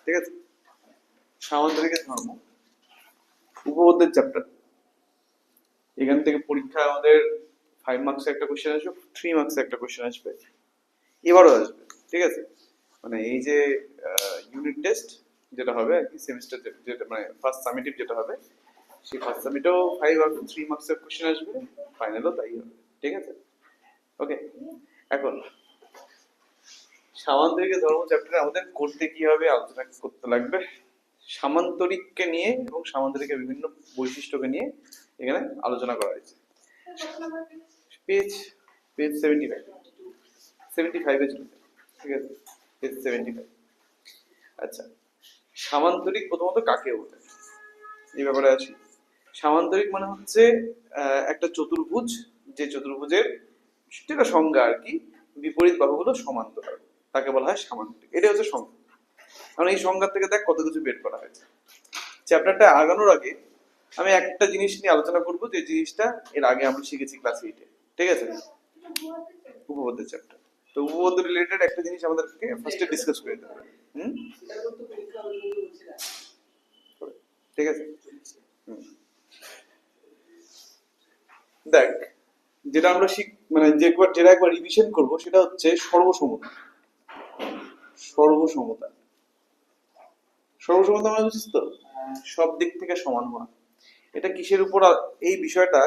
ঠিক আছে? সামান্তরিকের ধর্ম উপপাদ্যের চ্যাপ্টার। এখান থেকে পরীক্ষা আমাদের 5 মার্কসের একটা কোশ্চেন আসবে, 3 মার্কসের একটা কোশ্চেন আসবে, এবারও আসবে। ঠিক আছে? মানে এই যে ইউনিট টেস্ট যেটা হবে আর কি, সেমিস্টার যেটা মানে ফার্স্ট সামেটিভ যেটা হবে, সেই ফার্স্ট সামেটেও 5 আর 3 মার্কসের কোশ্চেন আসবে, ফাইনালও তাই হবে। ঠিক আছে? ওকে, এখন সামান্তরিকের ধর্ম চ্যাপ্টারে আমাদের করতে কি হবে আলোচনা করতে লাগবে সামান্তরিককে নিয়ে এবং সামান্তরিকের বিভিন্ন বৈশিষ্ট্যকে নিয়ে এখানে আলোচনা করা হয়েছে। পেজ পেজ 75 এ চলে, ঠিক আছে? পেজ 75। আচ্ছা, সামান্তরিক প্রথমত কাকে বলে এই ব্যাপারে আছি। সামান্তরিক মানে হচ্ছে একটা চতুর্ভুজ, যে চতুর্ভুজের যেটা সংজ্ঞা আর কি, বিপরীত বাহুগুলো সমান্তরাল, তাকে বলা হয় সামান্তরিক। এটা হচ্ছে সংজ্ঞা। কারণ এই সংজ্ঞা থেকে দেখ কত কিছু বের করা হয়েছে। চ্যাপ্টারটা আগানোর আগে আমি একটা জিনিস নিয়ে আলোচনা করব, যে জিনিসটা এর আগে আমরা শিখেছি ক্লাস 8-এ। ঠিক আছে? উপপাদ্যের চ্যাপ্টার। তো উপপাদ্য রিলেটেড একটা জিনিস আমাদেরকে ফার্স্টে ডিসকাস করে দিতে হবে। ঠিক আছে? দেখ, যেটা আমরা মানে যেটা একবার রিভিশন করব সেটা হচ্ছে সর্বসমতা। সর্বসমতা সর্বসমতা মানে বুঝছিস তো? সব দিক থেকে সমান হওয়া। এটা কিসের উপর? এই বিষয়টা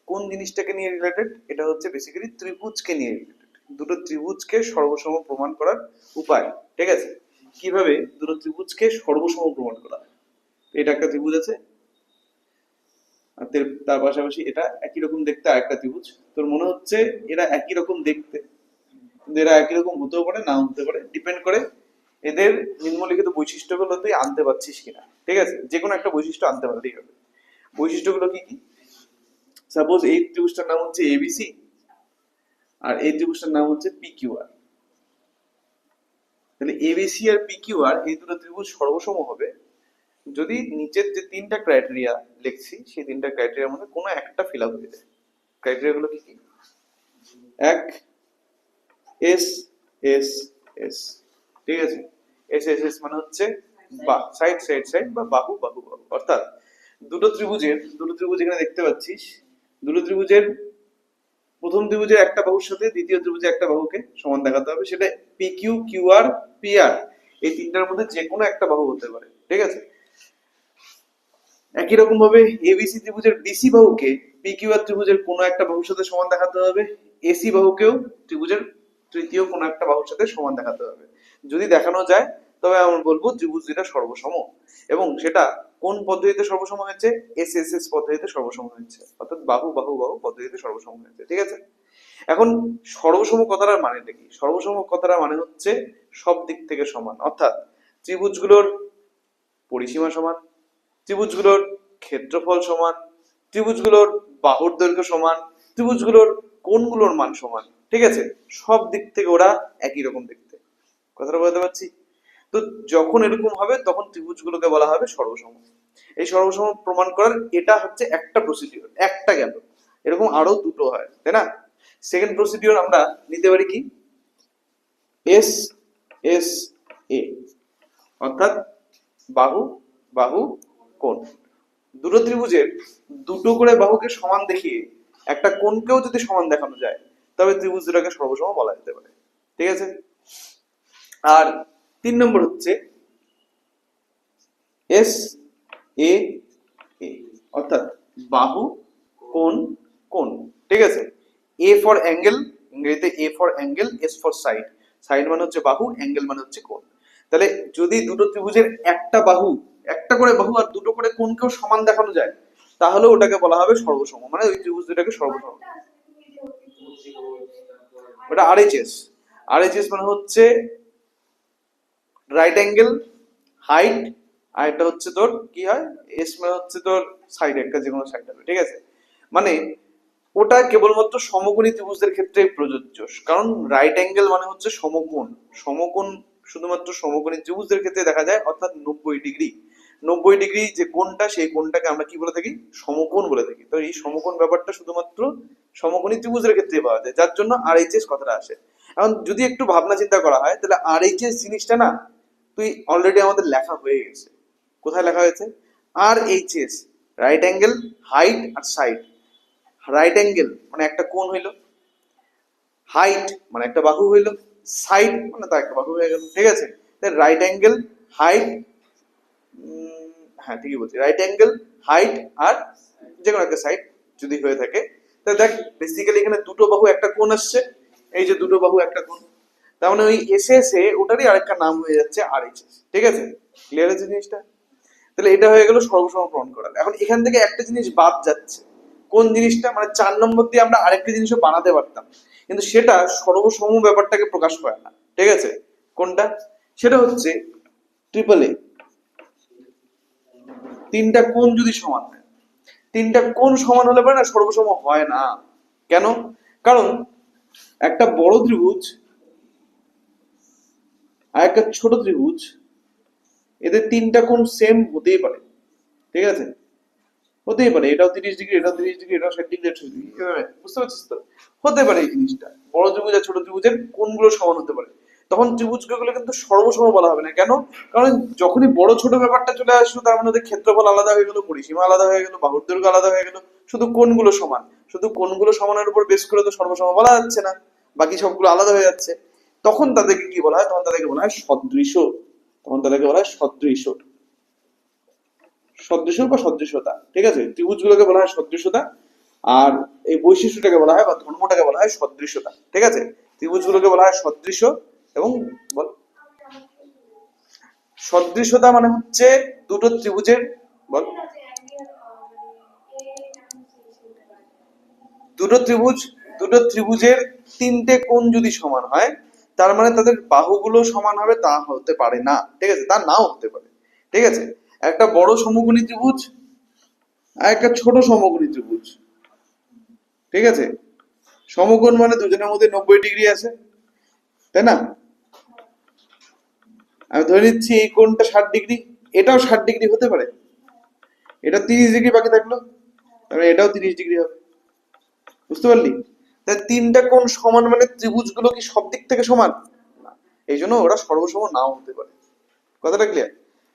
কোন জিনিসটাকে নিয়ে রিলেটেড? এটা হচ্ছে বেসিক্যালি ত্রিভুজকে নিয়ে রিলেটেড। দুটো ত্রিভুজকে সর্বসম প্রমাণ করার উপায়। ঠিক আছে? কিভাবে দুটো ত্রিভুজকে সর্বসম প্রমাণ করা হয়। এটা একটা ত্রিভুজ আছে, আর তার পাশাপাশি এটা একই রকম দেখতে আরেকটা ত্রিভুজ। তোর মনে হচ্ছে এরা একই রকম দেখতে, কিন্তু এরা একই রকম হতেও পারে, না হতে পারে, ডিপেন্ড করে এদের নিম্নলিখিত বৈশিষ্ট্যগুলো তুই আনতে পারছিস কিনা। ঠিক আছে? যে কোনো একটা বৈশিষ্ট্য আনতে পারলেই হবে। বৈশিষ্ট্যগুলো কি কি? সাপোজ এই ত্রিভুজটার নাম হচ্ছে এবিসি, আর এই ত্রিভুজটার নাম হচ্ছে পিকিউআর। তাহলে এবিসি আর পিকিউআর এই দুটো ত্রিভুজ সর্বসম হবে যদি নিচের যে তিনটা ক্রাইটেরিয়া লিখছি সেই তিনটা ক্রাইটেরিয়ার মধ্যে কোনো একটা ফিল আপ হয়ে যায়। ক্রাইটেরিয়া গুলো কি কি? এক, এস এস এস। ঠিক আছে? এস এস এস মানে হচ্ছে সাইড সাইড সাইড বা বাহু বাহু বাহু। অর্থাৎ দুটো ত্রিভুজ এখানে দেখতে পাচ্ছিস, দুটো ত্রিভুজের প্রথম ত্রিভুজের একটা বাহুর সাথে দ্বিতীয় ত্রিভুজের একটা বাহুকে সমান দেখাতে হবে। সেটা P Q, Q R, P R, এই তিনটার মধ্যে যে কোনো একটা বাহু হতে পারে। ঠিক আছে? একই রকম ভাবে এবিসি ত্রিভুজের বিসি বাহুকে পি কিউ আর ত্রিভুজের কোনো একটা বাহুর সাথে সমান দেখাতে হবে। এসি বাহুকেও ত্রিভুজের তৃতীয় কোনো একটা বাহুর সাথে সমান দেখাতে হবে। যদি দেখানো যায় তবে আমরা বলবো ত্রিভুজ দুইটা সর্বসম। এবং সেটা কোন পদ্ধতিতে সর্বসম হয়েছে? এস এস এস পদ্ধতিতে সর্বসম হয়েছে, অর্থাৎ বাহু বাহু বাহু পদ্ধতিতে সর্বসম হয়েছে। ঠিক আছে? এখন সর্বসম কথাটার মানেটা কি? সর্বসম কথাটার মানে হচ্ছে সব দিক থেকে সমান, অর্থাৎ ত্রিভুজগুলোর পরিসীমা সমান, ত্রিভুজগুলোর ক্ষেত্রফল সমান, ত্রিভুজগুলোর বাহুর দৈর্ঘ্য সমান, ত্রিভুজগুলোর কোণগুলোর মান সমান। ঠিক আছে? সব দিক থেকে ওরা একই রকম দেখতে। কথাটা বলতে পারছি? তো যখন এরকম হবে তখন ত্রিভুজগুলোকে বলা হবে সর্বসম। এই সর্বসম প্রমাণ করার এটা হচ্ছে একটা প্রসিডিওর, একটা গেল। এরকম আরো দুটো হয়, তাই না? সেকেন্ড প্রসিডিওর আমরা নিতে পারি কি? এস এস এ, অর্থাৎ বাহু বাহু কোণ। দুটো ত্রিভুজের দুটো করে বাহুকে সমান দেখিয়ে একটা কোণকেও যদি সমান দেখানো যায় তবে ত্রিভুজ দুটাকে সর্বসম বলা যেতে পারে। ঠিক আছে? আর 3 নম্বর হচ্ছে এস এ এ, অর্থাৎ বাহু কোণ কোণ। ঠিক আছে? এ ফর অ্যাঙ্গেল, ইংরেজিতে A for angle, S for side. Side মানে হচ্ছে বাহু, অ্যাঙ্গেল মানে হচ্ছে কোণ। তাহলে যদি দুটো ত্রিভুজের একটা বাহু, একটা করে বাহু আর দুটো করে কোণকেও সমান দেখানো যায় তাহলে ওটাকে বলা হবে সর্বসম, মানে ওই ত্রিভুজ দুটাকে সর্বসম। ওটা আরএইচএস। আরএইচএস মানে হচ্ছে রাইট অ্যাঙ্গেল, হাইট, আর এটা হচ্ছে তোর কি হয়, এস মানে হচ্ছে তোর সাইড, একটা যে কোনো সাইড হবে। ঠিক আছে? মানে ওটা কেবলমাত্র সমকোণী ত্রিভুজের ক্ষেত্রে প্রযোজ্য, কারণ রাইট অ্যাঙ্গেল মানে হচ্ছে সমকোণ। সমকোণ শুধুমাত্র সমকোণী ত্রিভুজের ক্ষেত্রে দেখা যায়, অর্থাৎ 90 ডিগ্রি। 90 ডিগ্রি যে কোণটা, সেই কোণটাকে আমরা কি বলে থাকি? সমকোণ বলে থাকি। তো এই সমকোণ ব্যাপারটা শুধুমাত্র সমকোণী ত্রিভুজের ক্ষেত্রে পাওয়া যায়, যার জন্য আরএইচএস কথাটা আসে। এখন যদি একটু ভাবনা চিন্তা করা হয় তাহলে আরএইচএস জিনিসটা না তুই অলরেডি আমাদের লেখা হয়ে গেছে। কোথায় লেখা হয়েছে? R H S, right angle, height আর সাইড। রাইট অ্যাঙ্গেল মানে একটা কোণ হইলো, হাইট মানে একটা বাহু হইলো, সাইড মানে তার একটা বাহু হয়ে গেল। ঠিক আছে, রাইট অ্যাঙ্গেল, হাইট, হ্যাঁ ঠিকই বলছি, রাইট অ্যাঙ্গেল, হাইট আর যে কোনো একটা সাইড যদি হয়ে থাকে, তাহলে দেখ বেসিক্যালি এখানে দুটো বাহু একটা কোণ আসছে, এই যে দুটো বাহু একটা কোণ, তার মানে ওই এস এস এ ওটারই আরেকটা নাম হয়ে যাচ্ছে আর এইচ এস। ঠিক আছে, ক্লিয়ার আছে জিনিসটা? তাহলে এটা হয়ে গেল সর্বসম প্রমাণ করা। এখন এখান থেকে একটা জিনিস বাদ যাচ্ছে, কোন জিনিসটা? মানে 4 নম্বর দিয়ে আমরা আরেকটা জিনিসও বানাতে পারতাম, কিন্তু সেটা সর্বসম ব্যাপারটাকে প্রকাশ করে না। ঠিক আছে, কোনটা? সেটা হচ্ছে ট্রিপল এ। তিনটা কোণ যদি সমান হয়, তিনটা কোণ সমান হলে পরে না সর্বসম হয় না। কেন? কারণ একটা বড় ত্রিভুজ আর একটা ছোট ত্রিভুজ, এদের তিনটা কোণ সেম হতেই পারে। ঠিক আছে, হতেই পারে, এটাও 30 ডিগ্রি, এটাও 30 ডিগ্রি, এটাও 60 ডিগ্রি, 60 ডিগ্রি, বুঝতে পারছিস তো? হতে পারে এই জিনিসটা, বড় ত্রিভুজ আর ছোট ত্রিভুজের কোণগুলো সমান হতে পারে। তখন ত্রিভুজগুলো কিন্তু সর্বসম বলা হবে না। কেন? কারণ যখনই বড় ছোট ব্যাপারটা চলে আসলো, তার মানে ওদের ক্ষেত্রফল আলাদা হয়ে গেল, পরিসীমা আলাদা হয়ে গেল, বাহুর দৈর্ঘ্য আলাদা হয়ে গেল, শুধু কোণগুলো সমান। শুধু কোণগুলো সমানের উপর বেস করে তো সর্বসম বলা যাচ্ছে না, বাকি সবগুলো আলাদা হয়ে যাচ্ছে। তখন তাদেরকে কি বলা হয়? তখন তাদেরকে বলা হয় সদৃশ। তখন তাদেরকে বলা হয় সদৃশ, সদৃশ বা সদৃশতা। ঠিক আছে, ত্রিভুজগুলোকে বলা হয় সদৃশতা, আর এই বৈশিষ্ট্যটাকে বলা হয় বা ধর্মটাকে বলা হয় সদৃশতা। ঠিক আছে, ত্রিভুজগুলোকে বলা হয় সদৃশ এবং বল সদৃশতা মানে হচ্ছে দুটো ত্রিভুজের, বল, দুটো ত্রিভুজের তিনটে কোণ যদি সমান হয়, তার মানে তাদের বাহুগুলো সমান হবে তা হতে পারে না। ঠিক আছে, তা নাও হতে পারে। ঠিক আছে, একটা বড় সমকোণী ত্রিভুজ আর একটা ছোট সমকোণী ত্রিভুজ, ঠিক আছে, সমকোণ মানে দুজনের মধ্যে 90 ডিগ্রি আছে, তাই না? আমি ধরে নিচ্ছি এই কোণটা 60 ডিগ্রি, এটাও 60 ডিগ্রি হতে পারে, এটা 30 ডিগ্রি বাকি থাকলো, তাহলে এটাও 30 ডিগ্রি হবে। বুঝতে পারলি? তাই তিনটা কোণ সমান মানে ত্রিভুজগুলো কি সব দিক থেকে সমান না, এই জন্য ওরা সর্বসম নাও হতে পারে। কথাটা ক্লিয়ার?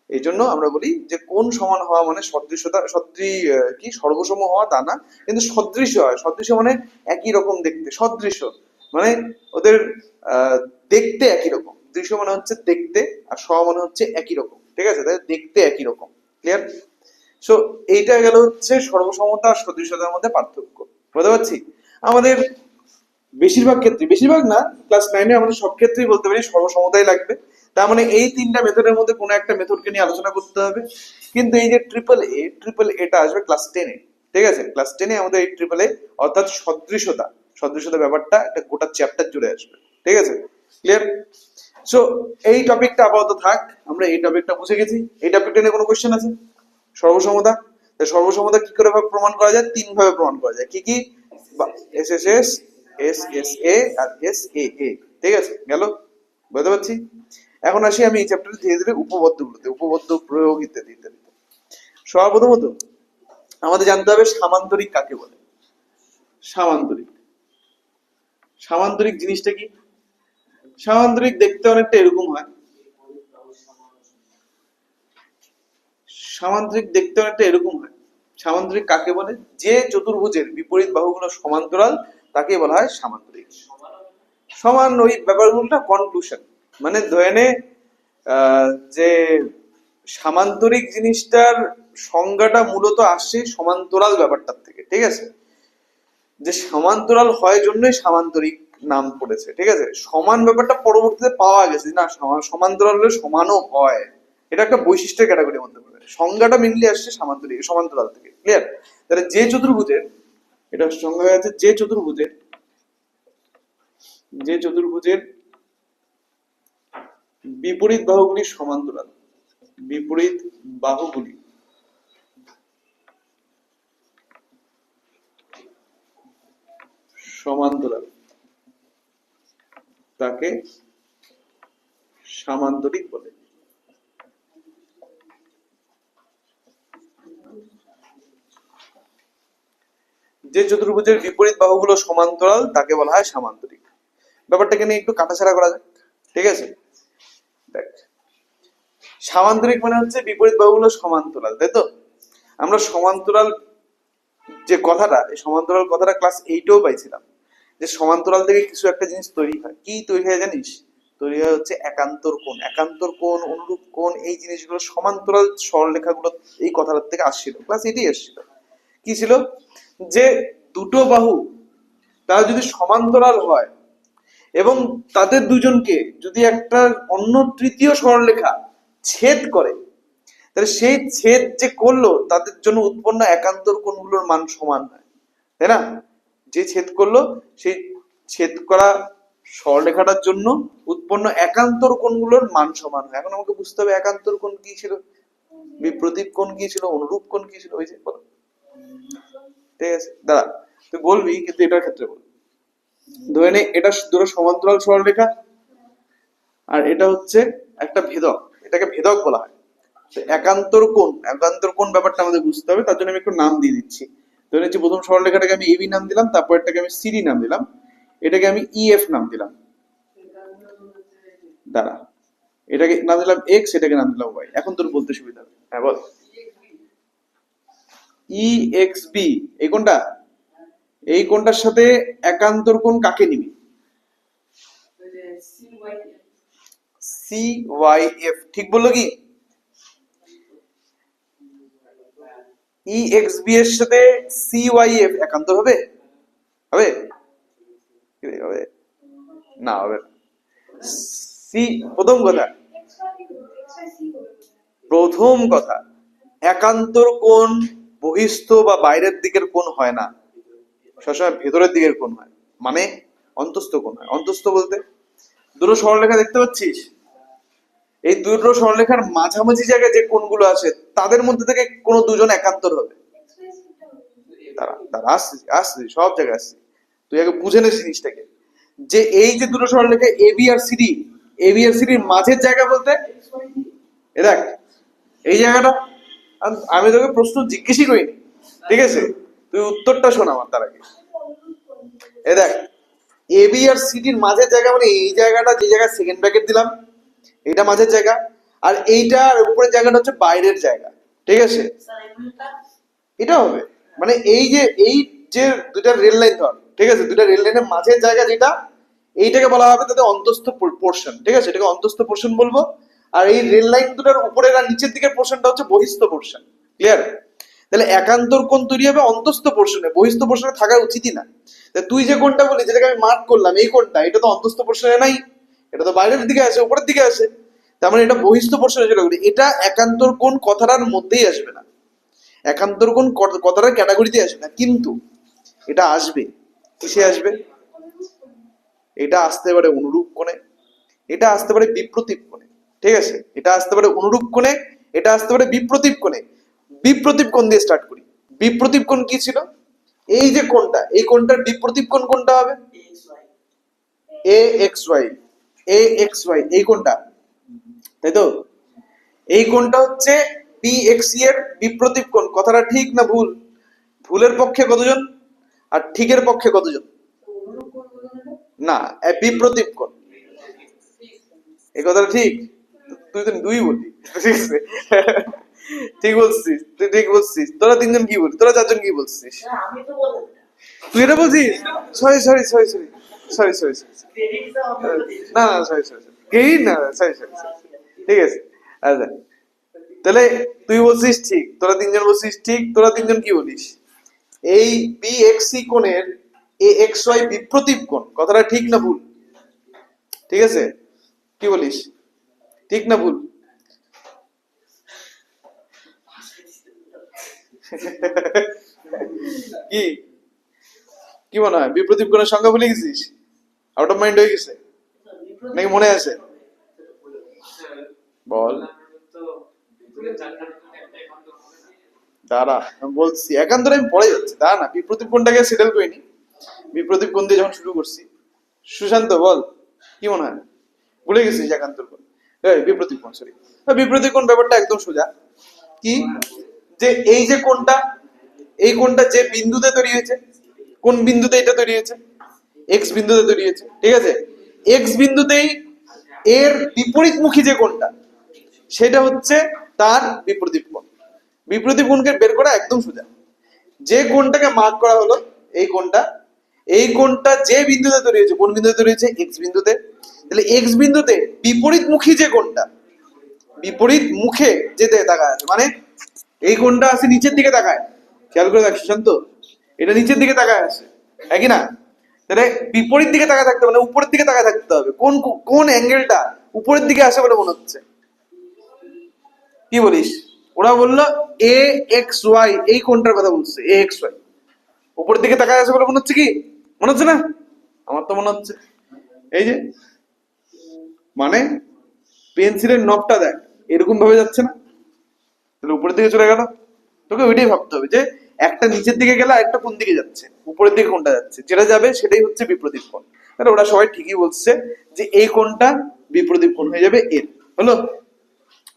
এই জন্য আমরা বলি যে কোণ সমান হওয়া মানে সদৃশতা, কি সর্বসম হওয়া তা না, কিন্তু সদৃশ্য হয়। সদৃশ্য মানে একই রকম দেখতে, সদৃশ্য মানে ওদের দেখতে একই রকম। দৃশ্য মানে হচ্ছে দেখতে, আর স মানে হচ্ছে একই রকম। ঠিক আছে, তাই দেখতে একই রকম। ক্লিয়ার? সো এইটা গেল হচ্ছে সর্বসমতা আর সদৃশতার মধ্যে পার্থক্য। বুঝতে পারছি? আমাদের বেশিরভাগ ক্ষেত্রে, বেশিরভাগ না, ক্লাস 9-এ আমাদের সব ক্ষেত্রেই বলতে পারি সর্বসমতাই লাগবে। তার মানে এই তিনটা মেথডের মধ্যে কোনো একটা মেথডকে নিয়ে আলোচনা করতে হবে। কিন্তু এই যে ট্রিপল এটা আসবে ক্লাস 10-এ। ঠিক আছে, ক্লাস 10-এ আমাদের এই ট্রিপল এ অর্থাৎ সদৃশতা, সদৃশতা ব্যাপারটা একটা গোটা চ্যাপ্টার জুড়ে আসবে। ঠিক আছে, ক্লিয়ার? সো এই টপিকটা আপাতত থাক, আমরা এই টপিকটা বুঝে গেছি। এই টপিকটা নিয়ে কোনো কোশ্চেন আছে? সর্বসমতা, সর্বসমতা কি করে প্রমাণ করা যায়? 3 ভাবে প্রমাণ করা যায়। কি কি? S S S, S S A আর এস এ এ। ঠিক আছে, গেল? বুঝতে পারছি? এখন আসি আমি এই চ্যাপ্টারে ধীরে ধীরে উপপাদ্যগুলোতে, উপপাদ্য প্রয়োগ ইত্যাদি ইত্যাদি। সর্বপ্রথমত আমাদের জানতে হবে সামান্তরিক কাকে বলে। সামান্তরিক, সামান্তরিক জিনিসটা কি? সামান্তরিক দেখতে অনেকটা এরকম হয়, সামান্তরিক দেখতে অনেকটা এরকম হয়। সামান্তরিক কাকে বলে? যে চতুর্ভুজের বিপরীত বাহুগুলো সমান্তরাল তাকে বলা হয় সামান্তরিক। সমান ওই ব্যাপারগুলোটা কনক্লুশন, মানে ধরে নে যে সামান্তরিক জিনিসটার সংজ্ঞাটা মূলত আসছে সমান্তরাল ব্যাপারটার থেকে। ঠিক আছে, যে সমান্তরাল হয় জন্যই সামান্তরিক নাম পড়েছে। ঠিক আছে, সমান ব্যাপারটা পরবর্তীতে পাওয়া গেছে না, সমান্তরাল হলে সমানও হয়, এটা একটা বৈশিষ্ট্যের ক্যাটাগরির মধ্যে পড়ে। সংজ্ঞাটা মেনলি আসছে সামান্তরিক, সমান্তরাল থেকে। ক্লিয়ার? তাহলে যে চতুর্ভুজের, এটা সংজ্ঞা হয়ে আছে, যে চতুর্ভুজের, যে চতুর্ভুজের বিপরীত বাহুগুলি সমান্তরাল, বিপরীত বাহুগুলি সমান্তরাল তাকে সামান্তরিক বলে। যে চতুর্ভুজের বিপরীত বাহুগুলো সমান্তরাল তাকে বলা হয় সামান্তরিক। ব্যাপারটাকে নিয়ে একটু কাটাছাড়া করা যাক। ঠিক আছে, দেখ সামান্তরিক মানে হচ্ছে বিপরীত বাহুগুলো সমান্তরাল, তাই তো? আমরা সমান্তরাল যে কথাটা, এই সমান্তরাল কথাটা ক্লাস 8-এও পাইছিলাম, যে সমান্তরাল থেকে কিছু একটা জিনিস তৈরি হয়। কি তৈরি হয় জানিস? তৈরি হয় হচ্ছে একান্তর কোণ। একান্তর কোণ, অনুরূপ কোণ, এই জিনিসগুলো সমান্তরাল সরলরেখাগুলো এই কথাটার থেকে আসছিল, ক্লাস 8-এই এসেছিল। কি ছিল? যে দুটো বাহু তারা যদি সমান্তরাল হয় এবং তাদের দুজনকে যদি একটা অন্য তৃতীয় সরলরেখা ছেদ করে, তাহলে সেই ছেদ যে করলো তাদের জন্য উৎপন্ন একান্তর কোণগুলোর মান সমান হয়, তাই না? যে ছেদ করলো সেই ছেদ করা সরলরেখাটার জন্য উৎপন্ন একান্তর কোণগুলোর মান সমান হয়। এখন আমাকে বুঝতে হবে একান্তর কোণ কি ছিল, বিপ্রতীপ কোণ কি ছিল, অনুরূপ কোণ কি ছিল, ওই যে বলো। ঠিক আছে, দাঁড়া, তুই বলবি কিন্তু এটার ক্ষেত্রে বল। ধরে নে এটা দুটো সমান্তরাল সরলরেখা, আর এটা হচ্ছে একটা ভেদক, এটাকে ভেদক বলা হয়। একান্তর কোণ, একান্তর কোণ ব্যাপারটা আমাদের বুঝতে হবে, তার জন্য আমি একটু নাম দিয়ে দিচ্ছি। ধরে নিচ্ছি প্রথম সরলরেখাটাকে আমি এবি নাম দিলাম, তারপর এটাকে আমি সিডি নাম দিলাম, এটাকে আমি ইএফ নাম দিলাম। দাঁড়া, এটাকে নাম দিলাম এক্স, এটাকে নাম দিলাম ওয়াই। এখন তোর বলতে সুবিধা হবে, হ্যাঁ বল। ই এক্স বি, এই কোণটা, এই কোণটার সাথে একান্তর কোণ কাকে নিবি? সি ওয়াই এফ, ঠিক বললো কি? ই এক্স বি এর সাথে সি ওয়াই এফ একান্তর হবে? হবে? হবে না, হবে না। সি, প্রথম কথা, প্রথম কথা, একান্তর কোণ বহিস্থ বা বাইরের দিকের কোণ হয় না, সবসময় ভেতরের দিকের কোণ হয়, মানে অন্তস্থ কোণ হয়। অন্তস্থ বলতে দুটো সরলরেখা দেখতে পাচ্ছিস, এই দুটো সরলরেখার মাঝামাঝি জায়গায় যে কোণগুলো আছে তাদের মধ্যে থেকে কোনো দুজন একান্তর হবে। তারা তারা আসছে আসছে সব জায়গায় আসছে, তুই আগে বুঝে নে জিনিসটাকে, যে এই যে দুটো সরলরেখা এবি আর সিডি, এবি আর সিডির মাঝের জায়গা বলতে এ দেখ এই জায়গাটা, আমি তোকে প্রশ্ন জিজ্ঞেসই করিনি, ঠিক আছে? তুই উত্তরটা শোন আমার তার আগে। এ দেখ, এবি আর সিডির মাঝের জায়গা মানে এই জায়গাটা, যে জায়গায় সেকেন্ড ব্র্যাকেট দিলাম এটা মাঝের জায়গা, আর এইটার উপরের জায়গাটা হচ্ছে বাইরের জায়গা, ঠিক আছে? এটা হবে মানে এই যে দুইটা রেল লাইন ধর, ঠিক আছে, দুইটা রেল লাইনের মাঝের জায়গা যেটা, এইটাকে বলা হবে তাদের অন্তস্থ পোর্শন, ঠিক আছে, এটাকে অন্তস্থ পোর্শন বলবো। আর এই রেল লাইন দুটার উপরের আর নিচের দিকের পোর্শনটা হচ্ছে বহিস্থ পোর্শন। ক্লিয়ার? তাহলে একান্তর কোণ তৈরি হবে অন্তস্থ পোর্শনে, বহিস্থ পোর্শনে থাকা উচিতই না। তুই যে কোণটা বলি, যেটাকে আমি মার্ক করলাম, এই কোণটা, এটা তো অন্তস্থ পোর্শনে নাই, এটা তো বাইরের দিকে আছে, উপরের দিকে আছে, তার মানে এটা বহিস্থ পোর্শনে চলে গেল। এটা একান্তর কোণ কথাটার মধ্যেই আসবে না, একান্তর কোণ কথাটার ক্যাটাগরিতে আসবে না, কিন্তু এটা আসবে কিসে আসবে? এটা আসতে পারে অনুরূপ কোণে, এটা আসতে পারে বিপ্রতীপ কোণে, ঠিক আছে? এটা আসতে পারে অনুরূপ কোণে, এটা আসতে পারে বিপ্রতীপ কোণে। বিপ্রতীপ কোণ দিয়ে স্টার্ট করি। বিপ্রতীপ কোণ কি ছিল? এই যে কোণটা, এই কোণটার বিপ্রতীপ কোণ কোনটা হবে? এ এক্স ওয়াই, এ এক্স ওয়াই, এই কোণটা, তাই তো? এই কোণটা হচ্ছে পি এক্স এর বিপ্রতীপ কোণ। কথাটা ঠিক না ভুল? ভুলের পক্ষে কতজন আর ঠিকের পক্ষে কতজন? না, বিপ্রতীপ কোণ, এই কথাটা ঠিক? তুই তো দুই বললি, ঠিক আছে, ঠিক বলছিস, তুই ঠিক বলছিস। তোরা তিনজন কি বলছিস? তোরা চারজন কি বলছিস? তুই এটা বলছিস? Sorry sorry sorry sorry sorry sorry sorry, না না সরি সরি সরি, না সরি সরি, ঠিক আছে। আচ্ছা, তাহলে তুই বলছিস ঠিক, তোরা তিনজন বলছিস ঠিক। তোরা তিনজন কি বলিস? এই বি এক্স সি কোণের এ এক্স ওয়াই বিপ্রতীপ কোণ, কথাটা ঠিক না ভুল? ঠিক আছে, কি বলিস, ঠিক না ভুল? কি কি মনে হয়, বিপ্রতীপ কোণের সংজ্ঞা ভুলে গেছিস? আউট অফ মাইন্ড হয়ে গেছে নাকি মনে আছে? বল। দাঁড়া, আমি বলছি, একান্তরে আমি পড়ে যাচ্ছি, দাঁড়া না, বিপ্রতীপ কোণটাকে সেটেল করিনি। বিপ্রতীপ কোণ দিয়ে যখন শুরু করছি, সুশান্ত বল, কি মনে হয়? ভুলে গেছিস একান্তর কোণ, বিপ্রতীপ কোণ, সরি। বিপ্রতীপ কোণ ব্যাপারটা একদম সোজা। কি? যে এই যে কোণটা, এই কোণটা যে বিন্দুতে তৈরি হয়েছে, কোন বিন্দুতে এটা তৈরি হয়েছে? এক্স বিন্দুতে তৈরি হয়েছে, ঠিক আছে? এক্স বিন্দুতেই এর বিপরীতমুখী যে কোণটা, সেটা হচ্ছে তার বিপরীত কোণ। বিপরীত কোণকে বের করা একদম সোজা। যে কোণটাকে মার্ক করা হলো, এই কোণটা যে বিন্দুতে তৈরি হয়েছে, কোন বিন্দুতে তৈরি হয়েছে? এক্স বিন্দুতে। তাহলে এক্স বিন্দুতে বিপরীতমুখী যে কোণটা, বিপরীত মুখে যেতে তাকায় আছে, মানে এই কোণটা আছে নিচের দিকে তাকায়, খেয়াল করে দেখ সুশান্ত, এটা নিচের দিকে তাকায় আছে, একই না? তাহলে বিপরীত দিকে তাকায় থাকতে মানে উপরের দিকে তাকায় থাকতে হবে। কোন কোন অ্যাঙ্গেলটা উপরের দিকে আসে বলে মনে হচ্ছে? কি বলিস? ওরা বললো এ এক্স ওয়াই, এই কোণটার কথা বলছে, এ এক্স ওয়াই উপরের দিকে তাকায় আছে বলে মনে হচ্ছে। কি মনে হচ্ছে না? আমার তো মনে হচ্ছে। এই যে মানে পেন্সিলের নবটা দেখ, এরকম ভাবে যাচ্ছে না? তাহলে উপরের দিকে চলে গেল। তোকে ওইটাই ভাবতে হবে যে একটা নিচের দিকে গেলে একটা কোন দিকে যাচ্ছে, উপরের দিকে কোনটা যাচ্ছে, যেটা যাবে সেটাই হচ্ছে বিপরীত কোণ। তাহলে ওরা সবাই ঠিকই বলছে যে এই কোণটা বিপরীত কোণ হয়ে যাবে এর। হলো?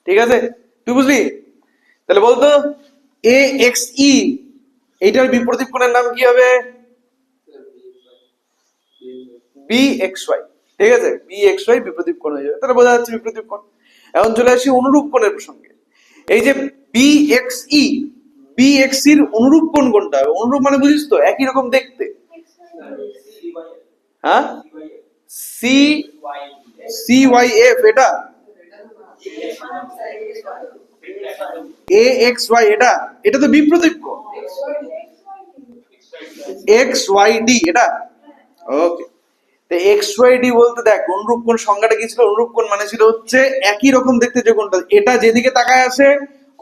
ঠিক আছে, তুই বুঝলি? তাহলে বলতো এ এক্স ই, এইটার বিপরীত কোণের নাম কি হবে? B X Y. ঠিক আছে, বি এক্স ওয়াই বিপরীত কোণ হয়ে যাবে। তাহলে বোঝা যাচ্ছে বিপরীত কোণ। এখন চলে আসি অনুরূপ কোণের প্রসঙ্গে। এই যে বি এক্স ই, বি এক্স এর অনুরূপ কোণ কোনটা হবে? অনুরূপ মানে বুঝিস তো, একই রকম দেখতে। হ্যাঁ, সি সি ওয়াই এফ, এটা এ এক্স ওয়াই, এটা এটা তো বিপরীত কোণ। এক্স ওয়াই ডি, এটা ওকে। তো এক্স ওয়াই ডি বলতে দেখ অনুরূপ কোণ সংজ্ঞাটা কি ছিল? অনুরূপ কোণ মানে ছিল হচ্ছে একই রকম দেখতে যে কোণটা, এটা যেদিকে তাকায় আছে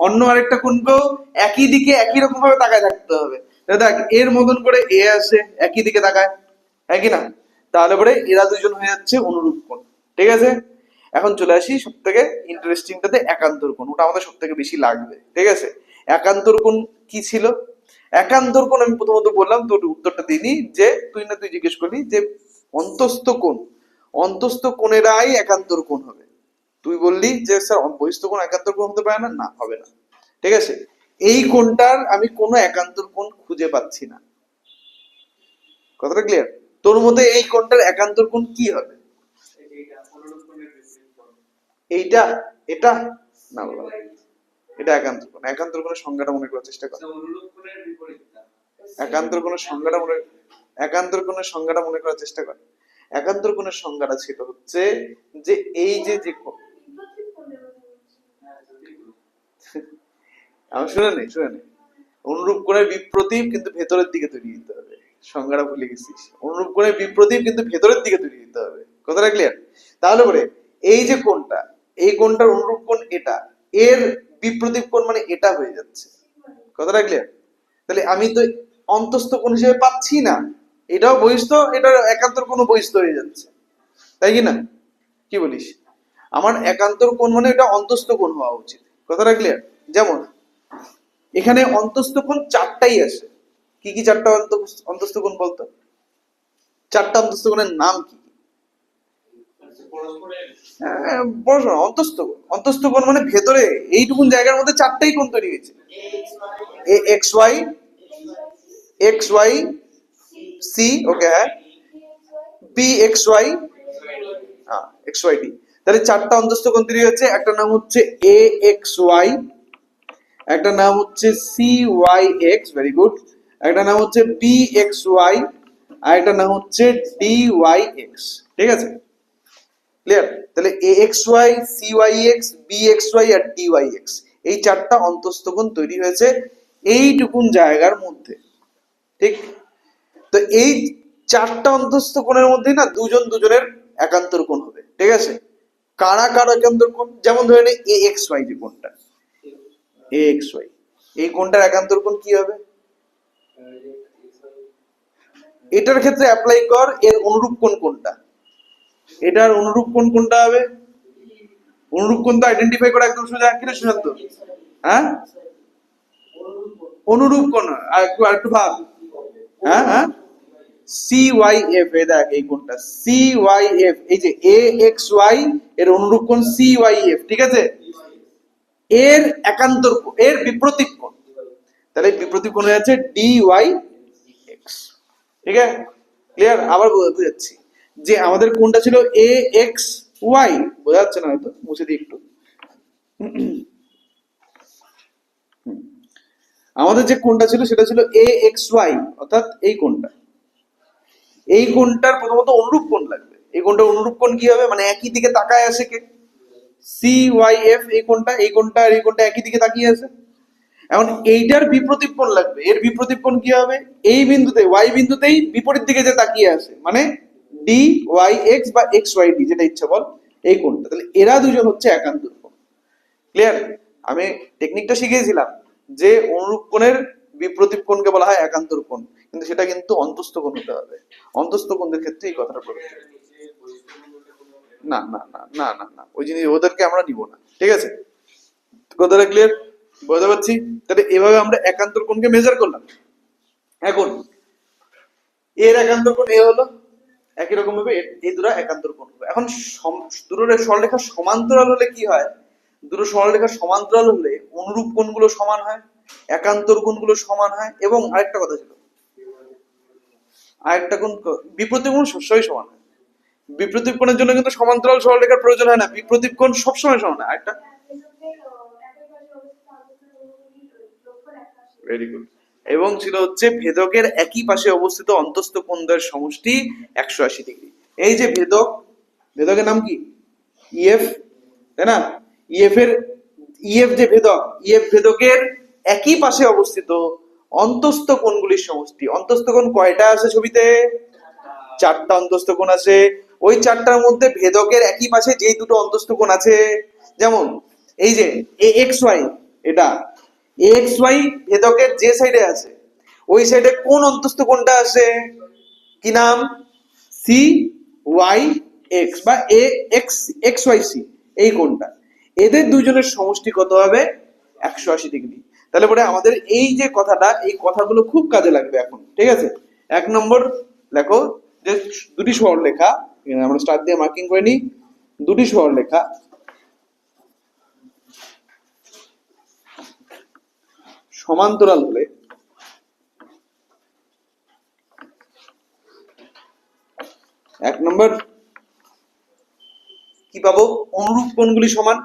অন্য আরেকটা কোণকেও একই দিকে একই রকম ভাবে তাকায় থাকতে হবে। দেখ এর মতন করে এ আছে, একই দিকে তাকায়, একই না? তাহলে পরে এরা দুইজন হয়ে যাচ্ছে অনুরূপ কোণ। ঠিক আছে, এখন চলে আসি সব থেকে ইন্টারেস্টিংটাতে, একান্তর কোণ। ওটা আমাদের সব থেকে বেশি লাগবে। ঠিক আছে, একান্তর কোণ কি ছিল? একান্তর কোণ আমি প্রথমত বললাম, তোর উত্তরটা দিনি যে তুই জিজ্ঞেস করলি যে অন্তস্থ কোণ, অন্তস্থ কোণেরাই একান্তর কোণ হবে। তুই বললি যে স্যার বহিস্থ কোণ একান্তর কোণ হতে পারে না, না হবে না। ঠিক আছে, এই কোণটার আমি কোনো একান্তর কোণ খুঁজে পাচ্ছি না। কথাটা ক্লিয়ার? তোর মতে এই কোণটার একান্তর কোণ কি হবে? এইটা, এটা না বাবা, এটা একান্তর কোণ। একান্তর কোণের সংজ্ঞাটা মনে করার চেষ্টা কর। একান্তর কোণের সংজ্ঞাটা মনে একান্তর কোণের সংজ্ঞাটা মনে করার চেষ্টা কর। একান্তর কোণের সংজ্ঞাটা ছিল হচ্ছে যে এই যে যে আমি শুনে নেই, অনুরূপ কোণের বিপ্রতীপ কিন্তু ভেতরের দিকে তৈরি দিতে হবে। সংজ্ঞাটা ভুলে গেছিস। অনুরূপ কোণের বিপ্রতীপ কিন্তু ভেতরের দিকে তৈরি দিতে হবে। কথাটা ক্লিয়ার? তাহলে পরে এই যে কোণটা, এই কোণটার অনুরূপ কোণ এটা, এর বিপ্রতীপ কোণ মানে এটা হয়ে যাচ্ছে। কথাটা ক্লিয়ার? তাহলে আমি তো অন্তস্থ কোণ হিসেবে পাচ্ছি না, এটাও বহিস্থ, এটার একান্তর কোণ বহিস্থ হয়ে যাচ্ছে, তাই কি না? কি বলিস? আমার একান্তর কোণ মানে এটা অন্তস্থ কোণ হওয়া উচিত। কথাটা ক্লিয়ার? যেমন এখানে অন্তস্থ কোণ চারটাই আসে। কি কি চারটা অন্তস্থ কোণ বলতো? চারটা অন্তস্থ কোণের নাম কি? পড়াশোনা। অন্তস্থ কোণ, অন্তস্থ কোণ মানে ভেতরে এইটুকুন জায়গার মধ্যে চারটাই কোণ তৈরি হয়েছে। A X Y, X Y C, okay, হ্যাঁ, বি এক্স ওয়াই, হ্যাঁ এক্স ওয়াই ডি। তাহলে চারটা অন্তস্থ কোণ তৈরি হচ্ছে। একটা নাম হচ্ছে এ এক্স ওয়াই, একটা নাম হচ্ছে C Y X, very good, একটা নাম হচ্ছে বি এক্স ওয়াই, আর একটা নাম হচ্ছে ডি ওয়াই এক্স। ঠিক আছে, ক্লিয়ার? তাহলে A X Y, C Y X, B X Y আর ডি ওয়াই এক্স, এই চারটা অন্তস্থ কোণ তৈরি হয়েছে এইটুকুন জায়গার মধ্যে। ঠিক? তো এই চারটা অন্তস্থ কোণের মধ্যে না দুজন দুজনের একান্তর কোণ হবে। ঠিক আছে, কারা কারা একান্তর কোণ? যেমন ধরে নে এ এক্স ওয়াই, যে কোণটা এ এক্স ওয়াই, এই কোণটার একান্তর কোণ কি হবে? এটার ক্ষেত্রে অ্যাপ্লাই কর এর অনুরূপ কোণ কোনটা। এটার অনুরূপ কোণ কোনটা হবে? অনুরূপ কোণ তো আইডেন্টিফাই করা একদম সোজা। কি রে সুশান্ত? হ্যাঁ, অনুরূপ কোণ আর একটু ভাব। হ্যাঁ হ্যাঁ, সি ওয়াই এফ, এই দেখ এই কোণটা সি ওয়াই এফ, এই যে এ এক্স ওয়াই এর অনুরূপ কোণ সি ওয়াই এফ। ঠিক আছে, এর একান্তর এর বিপরীত কোণ, তাহলে বিপরীত কোণ হয়ে যাচ্ছে ডি ওয়াই এক্স। ঠিক আছে, ক্লিয়ার? আবার বুঝাচ্ছি যে আমাদের কোণটা ছিল এ এক্স ওয়াই, বোঝা যাচ্ছে না হয়তো, মুছে দিই একটু। আমাদের যে কোণটা ছিল সেটা ছিল এ এক্স ওয়াই, অর্থাৎ এই কোণটা। এই কোণটার প্রথমত অনুরূপ কোণ লাগবে। এই কোণটার অনুরূপ কোণ কি হবে, মানে একই দিকে তাকায় আছে কে, সি ওয়াই এফ। এই কোণটা, এই কোণটা আর এই কোণটা একই দিকে তাকিয়ে আছে। এখন এইটার বিপ্রতীপ কোণ লাগবে। এর বিপ্রতীপ কোণ কি হবে, এই বিন্দুতে ওয়াই বিন্দুতেই বিপরীত দিকে যে তাকিয়ে আছে, মানে ডি ওয়াই এক্স বা এক্স ওয়াই ডি, যেটা ইচ্ছা বল, এই কোণটা। তাহলে এরা দুজন হচ্ছে একান্তর কোণ। ক্লিয়ার? আমি টেকনিকটা শিখিয়েছিলাম যে অনুরূপ কোণের বিপ্রতীপ কোণকে বলা হয় একান্তর কোণ, কিন্তু সেটা কিন্তু অন্তস্থ কোণ হতে হবে। অন্তস্থ কোণদের ক্ষেত্রে এই কথাটা প্রযোজ্য। না না না না না না, ওই জিনিস ওদেরকে আমরা নিব না, ঠিক আছে? কথাটা ক্লিয়ার? বুঝতে পারছি? তাহলে এভাবে আমরা একান্তর কোণকে মেজার করলাম। এখন এর একান্তর কোণ এ হলো, একই রকম ভাবে এই দুটো একান্তর কোণ হবে। এখন দুটো সরলরেখা সমান্তরাল হলে কি হয়, দুটো সরলরেখা সমান্তরাল হলে অনুরূপ কোণগুলো সমান হয়, একান্তর কোণগুলো সমান হয়, এবং আরেকটা কথা ছিল, আরেকটা কোণ বিপ্রতীপ কোণ সবসময় সমান হয়। বিপ্রতীপ কোণের জন্য কিন্তু সমান্তরাল সরলরেখার প্রয়োজন হয় না, বিপ্রতীপ কোণ সবসময় সমান হয়। আরেকটা, ভেরি গুড। এবং ছিল হচ্ছে ভেদকের একই পাশে অবস্থিত অন্তস্থ কোণদ্বয়ের সমষ্টি 180 ডিগ্রি। এই যে ভেদক, ভেদকের নাম কি, ইএফ, তাই না? ইএফ এর, ইএফ যে ভেদক, ইএফ ভেদকের একই পাশে অবস্থিত অন্তস্থ কোণগুলির সমষ্টি। অন্তস্থ কোণ কয়টা আছে ছবিতে? 4টা অন্তস্থ কোণ আছে। ওই 4টার মধ্যে ভেদকের একই পাশে যে দুটো অন্তস্থ কোণ আছে, যেমন এই যে এ এক্স ওয়াই, এটা এক্স ওয়াই ভেদকের যে সাইডে আছে, ওই সাইডে কোন অন্তস্থ কোণটা আছে, কি নাম, সি ওয়াই এক্স বা এ এক্স এক্স ওয়াই সি, এই কোণটা। এদের দুজনের সমষ্টি কত হবে, 180 ডিগ্রি। তাহলে পরে আমাদের এই যে কথাটা, এই কথাগুলো খুব কাজে লাগবে এখন, ঠিক আছে? 1 নম্বর দেখো, যে দুটি সরলরেখা, আমরা স্টার দিয়ে মার্কিং করে নিই, দুটি সরলরেখা সমান্তরাল হলে 1 নম্বর কি পাবো, অনুরূপ কোণগুলি সমান।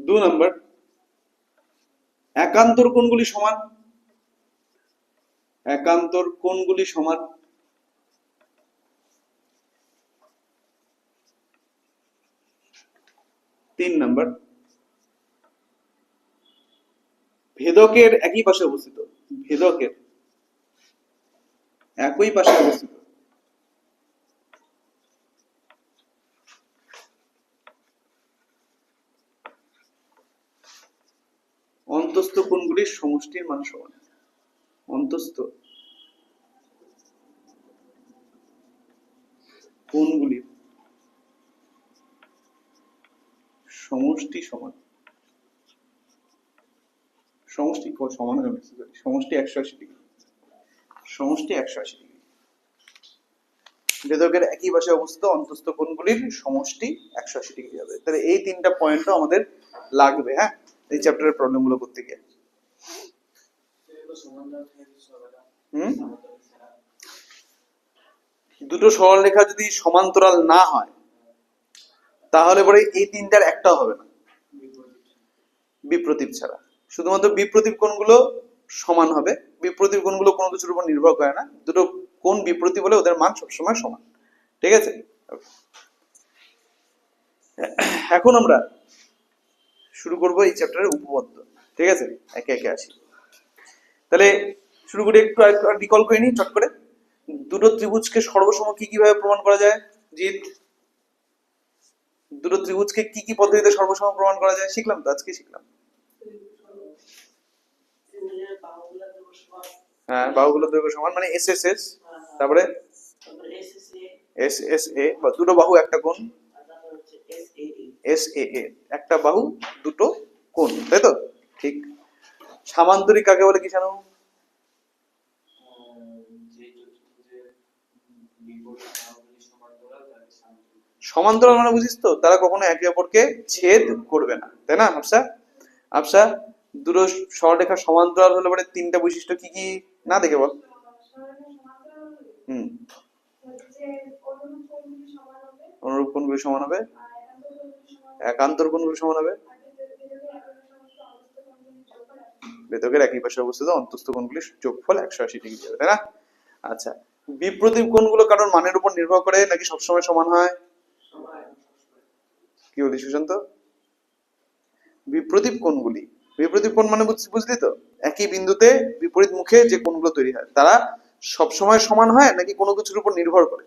দু নম্বর, একান্তর কোণগুলি সমান। একান্তর কোণগুলি সমান। তিন নম্বর, ভেদকের একই পাশে অবস্থিত, ভেদকের একই পাশে অবস্থিত অন্তস্থ কোণগুলির সমষ্টির মান সমান। অন্তস্থ কোণগুলির সমষ্টি সমান। সমষ্টি সমান হবে, সমষ্টি 180 ডিগ্রি। সমষ্টি 180 ডিগ্রি। ভেদকের একই পাশে অবস্থিত অন্তস্থ কোণগুলির সমষ্টি 180 ডিগ্রি হবে। তাহলে এই তিনটা পয়েন্টও আমাদের লাগবে, হ্যাঁ, এই চ্যাপ্টারের প্রবলেম গুলো করতে গিয়ে। দুটো সরলরেখা যদি সমান্তরাল না হয়, তাহলে পরে এই তিনটার একটাও হবে না বিপ্রতীপ ছাড়া। শুধুমাত্র বিপ্রতীপ কোণগুলো সমান হবে। বিপ্রতীপ কোণগুলো কোনো কিছুর উপর নির্ভর করে না, দুটো কোণ বিপ্রতীপ হলে ওদের মান সবসময় সমান, ঠিক আছে? এখন আমরা শুরু করব এই চ্যাপ্টারের উপপাদ্য, ঠিক আছে? একে একে আসি। তাহলে শুরু করে একটু রিকল করে নিই চট করে। দুটো ত্রিভুজকে সর্বসম কি কিভাবে প্রমাণ করা যায়, জিৎ? দুটো ত্রিভুজকে কি কি পদ্ধতিতে সর্বসম প্রমাণ করা যায় শিখলাম তো, আজকে শিখলাম। হ্যাঁ, বাহুগুলোর দৈর্ঘ্য সমান, মানে এস এস এস, তারপরে এস এস এ, বা দুটো বাহু একটা কোণ, এস এ এ, একটা বাহু দুটো কোণ, তাই তো? ঠিক। সামান্তরিক কাকে বলে কি জানো? সমান্তরাল মানে বুঝিস তো, তারা কখনো একে অপরকে ছেদ করবে না, তাই না আফসা? আফসা, দুটো সরলরেখা সমান্তরাল হলে পরে তিনটা বৈশিষ্ট্য কি কি না দেখে বল। হুম, অনুরূপ কোণগুলি সমান হবে, একান্তর কোণগুলি সমান হবে, বেতকের একই পাশে অবস্থিত অন্তস্থ কোণগুলির যোগফল 180 ডিগ্রি হবে, তাই না? আচ্ছা, বিপ্রতীপ কোণগুলো কারোর মানের উপর নির্ভর করে নাকি সবসময় সমান হয়? কি বলি সুশান্ত? বিপ্রতীপ কোণগুলি, বিপ্রতীপ কোণ মানে বুঝলি তো, একই বিন্দুতে বিপরীত মুখে যে কোণগুলো তৈরি হয় তারা সবসময় সমান হয় নাকি কোনো কিছুর উপর নির্ভর করে?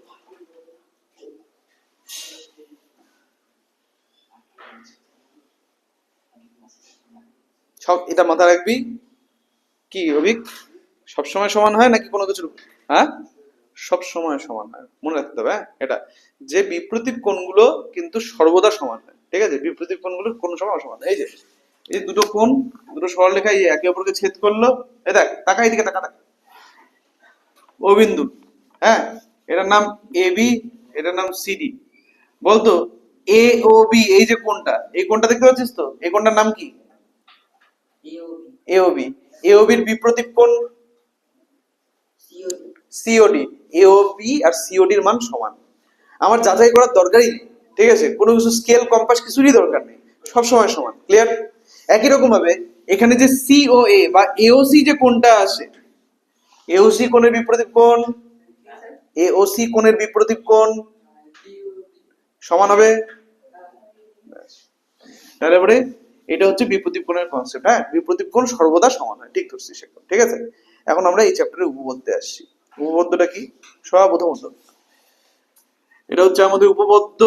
সব এটা মাথায় রাখবি। কি অভিক, সবসময় সমান হয় নাকি কোনো কিছুর, হ্যাঁ সব সময় সমান হয়, মনে রাখতে হবে। এটা যে বিপ্রতীপ কোণগুলো কিন্তু সর্বদা সমান হয়, ঠিক আছে? বিপ্রতীপ কোণগুলো কোন সময় অসমান হয়। এই যে এই দুটো কোণ, দুটো সরলরেখা একে অপরকে ছেদ করলো, এই দেখ, তাকা এদিকে, তাকা তাকা, ও বিন্দু, হ্যাঁ, এটার নাম এবি, এটার নাম সিডি। বলতো এ ও বি, এই যে কোণটা, এই কোণটা দেখতে পাচ্ছিস তো, এই কোণটার নাম কি? এ ও বি। এ ও বির বিপ্রতীপ কোণ সিওডি। এ ও বি আর সিওডি এর মান সমান। আমার যাচাই করার দরকারই নেই, ঠিক আছে? কোনো কিছু স্কেল কম্পাস কিছুরই দরকার নেই, সব সময় সমান, ক্লিয়ার? একই রকম ভাবে এখানে যে সিওএ বা এওসি যে কোণটা আসে, এওসি কোণের বিপরীত কোণ, এওসি কোণের বিপরীত কোণ সমান হবে। তাহলে পরে এটা হচ্ছে বিপরীত কোণের কনসেপ্ট, হ্যাঁ, বিপরীত কোণ সর্বদা সমান হয়, ঠিক ধরছিস একদম, ঠিক আছে? এখন আমরা এই চ্যাপ্টারে উপপাদ্যে আসছি। উপপাদ্যটা কি? প্রথমত এটা হচ্ছে আমাদের উপপাদ্য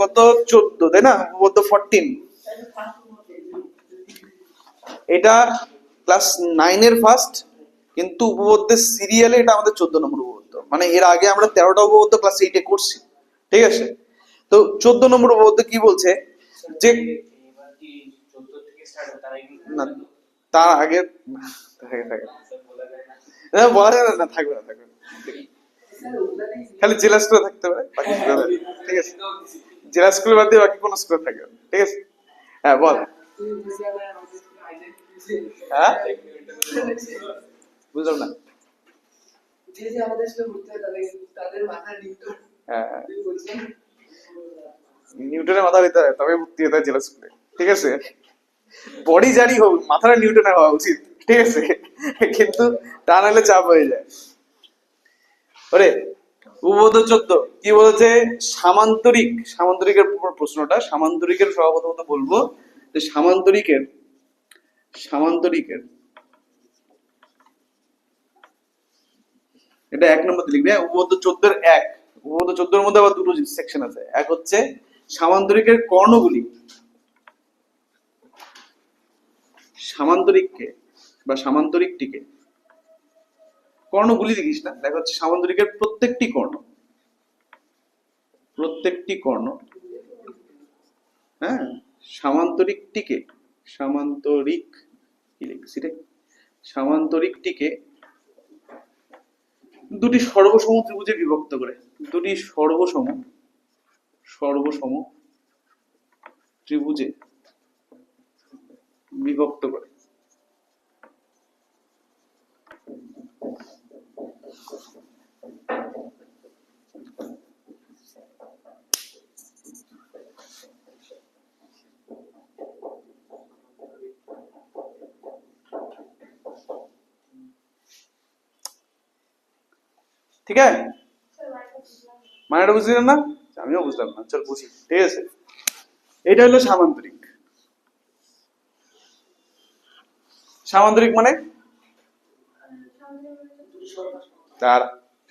কত, 14, তাই না? উপপাদ্য 14, এটা ক্লাস 9 এর ফার্স্ট, কিন্তু উপপাদ্যের সিরিয়ালে এটা আমাদের 14 নম্বর উপপাদ্য। মানে এর আগে আমরা 13টা উপপাদ্য ক্লাস 8 এ করছি, ঠিক আছে? তো 14 নম্বর উপপাদ্য কি বলছে যে না, তার আগে থাকে থাকে বলা যাবে না, থাকবে না, থাকবে না, খালি জেলা স্কুলে থাকতে পারে, বাকি স্কুলে, ঠিক আছে? জেলা স্কুলে বাদ দিয়ে বাকি কোন স্কুলে থাকবে, ঠিক আছে? হ্যাঁ বল। হ্যাঁ বুঝলাম না। হ্যাঁ, নিউটনের মাথা দিতে হয় তবে ভর্তি হতে হয় জেলা স্কুলে, ঠিক আছে? বডি জারি হোক, মাথাটা নিউটনের হওয়া উচিত, ঠিক আছে? কিন্তু তা নাহলে চাপ হয়ে যায়। ওরে উপপাদ্য 14 কি বলেছে? সামান্তরিক, সামান্তরিকের প্রশ্নটা, সামান্তরিকের সর্বপ্রথমত বলবো যে সামান্তরিকের, সামান্তরিকের এটা 1 নম্বরে লিখবি, হ্যাঁ? উপপাদ্য 14 এর 1, উপপাদ্য 14 এর মধ্যে আবার দুটো সেকশন আছে। এক হচ্ছে সামান্তরিকের কর্ণগুলি, সামান্তরিককে বা সামান্তরিকটিকে, কর্ণগুলি দেখিস না, দেখা হচ্ছে সামান্তরিকের প্রত্যেকটি কর্ণ, প্রত্যেকটি কর্ণ, হ্যাঁ, সামান্তরিকটিকে, সামান্তরিক কি লিখছি রে, সামান্তরিকটিকে দুটি সর্বসম ত্রিভুজে বিভক্ত করে, দুটি সর্বসম, সর্বসম ত্রিভুজে বিভক্ত করে। ঠিক আছে, মানেটা বুঝলেন না? আমিও বুঝলাম না, চল বুঝি, ঠিক আছে? এটা হলো সামান্তরিক। সামান্তরিক মানে তার,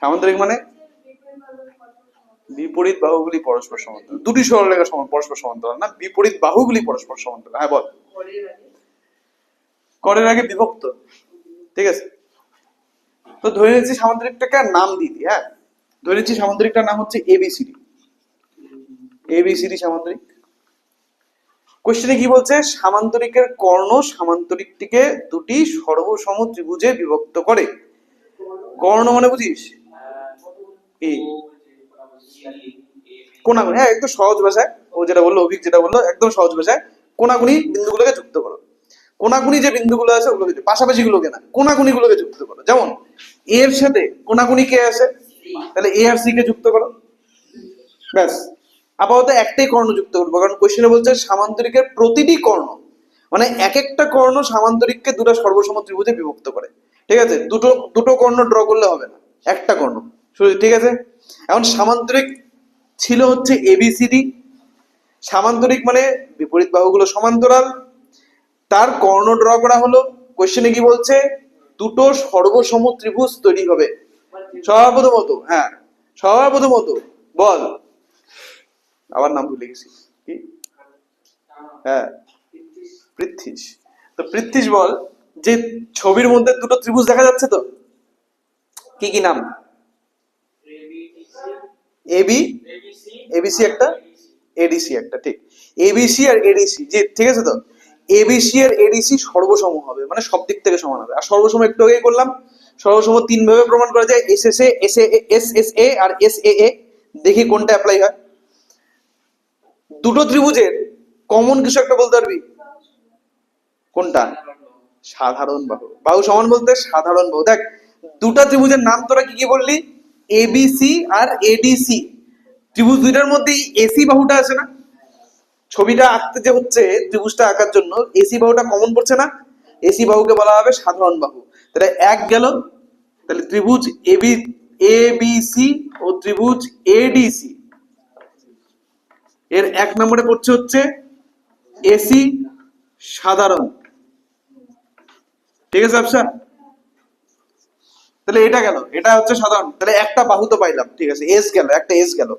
সামান্তরিক মানে বিপরীত বাহুগুলি পরস্পর সমান্তরাল, দুটি সরলরেখা সমান পরস্পর সমান্তরাল না, বিপরীত বাহুগুলি পরস্পর সমান্তরাল। হ্যাঁ বল। করের আগে বিভক্ত, ঠিক আছে? তো ধরে নিচ্ছি সামান্তরিকটাকে নাম দিয়ে দিই, হ্যাঁ, ধরে নিচ্ছি সামান্তরিকটার নাম হচ্ছে এবিসিডি, এবিসিডি সামান্তরিক। কোশ্চেনে কি বলছে? সামান্তরিকের কর্ণ সামান্তরিকটিকে দুটি সর্বসম ত্রিভুজে বিভক্ত করে। কর্ণ মানে বুঝিস? কোনাকুনি, হ্যাঁ একদম সহজ ভাষায় ও যেটা বললো, অভিক যেটা বললো একদম সহজ ভাষায়, কোনাকুনি বিন্দুগুলোকে যুক্ত করো। কোনাকুনি যে বিন্দুগুলো আছে ওগুলোকে, পাশাপাশি গুলোকে না, কোনাকুনি গুলোকে যুক্ত করো। যেমন এর সাথে কোনাকুনি কে আছে, তাহলে এ আর সি কে যুক্ত করো, ব্যাস। আপাতত একটাই কর্ণ যুক্ত করবো, কারণ কোশ্চেনে বলছে সামান্তরিকের প্রতিটি কর্ণ, মানে এক একটা কর্ণ সামান্তরিককে দুটো সর্বসম ত্রিভুজে বিভক্ত করে। ঠিক আছে, দুটো দুটো কর্ণ ড্র করলে হবে না, একটা কর্ণ শুধু। ঠিক আছে, এখন সামান্তরিক ছিল হচ্ছে এবিসিডি। সামান্তরিক মানে বিপরীত বাহুগুলো সমান্তরাল, তার কর্ণ ড্র করা হলো। কোশ্চেনে কি বলছে, দুটো সর্বসম ত্রিভুজ তৈরি হবে। সর্বপ্রথমত, হ্যাঁ সর্বপ্রথমত বল, আবার নাম ভুলে গেছি কি, হ্যাঁ পৃথ্বীশ। তো পৃথ্বীশ বল, যে ছবির মধ্যে দুটো ত্রিভুজ দেখা যাচ্ছে তো, কি কি নাম? এবি, এবিসি একটা, এডিসি একটা, ঠিক। এবিসি আর এডিসি, জি ঠিক আছে তো। এবিসি আর এডিসি সর্বসম হবে, মানে সব দিক থেকে সমান হবে। আর সর্বসম একটু আগেই করলাম, সর্বসম তিন ভাবে প্রমাণ করা যায়, S S A, S S A আর এস এ এ। দেখি কোনটা অ্যাপ্লাই হয়। দুটো ত্রিভুজের কমন কিছু একটা বলতে পারবি, কোনটা? সাধারণ বাহু। বাহু সমান বলতে সাধারণ বাহু। দেখ দুটা ত্রিভুজের নাম তোরা কি কি বললি, এবিসি আর এডিসি। ত্রিভুজ দুইটার মধ্যে এসি বাহুটা আছে না, ছবিটা আঁকতে যে হচ্ছে, ত্রিভুজটা আঁকার জন্য এসি বাহুটা কমন পড়ছে না, এসি বাহুকে বলা হবে সাধারণ বাহু। তাহলে এক গেল, তাহলে ত্রিভুজ এবি, এবিসি ও ত্রিভুজ এডিসি এর এক নম্বরে পড়ছে হচ্ছে এসি সাধারণ। ঠিক আছে আচ্ছা, তাহলে এটা গেল, এটা হচ্ছে সাধারণ। তাহলে একটা বাহু তো পাইলাম, ঠিক আছে, এস গেল, একটা এস গেল।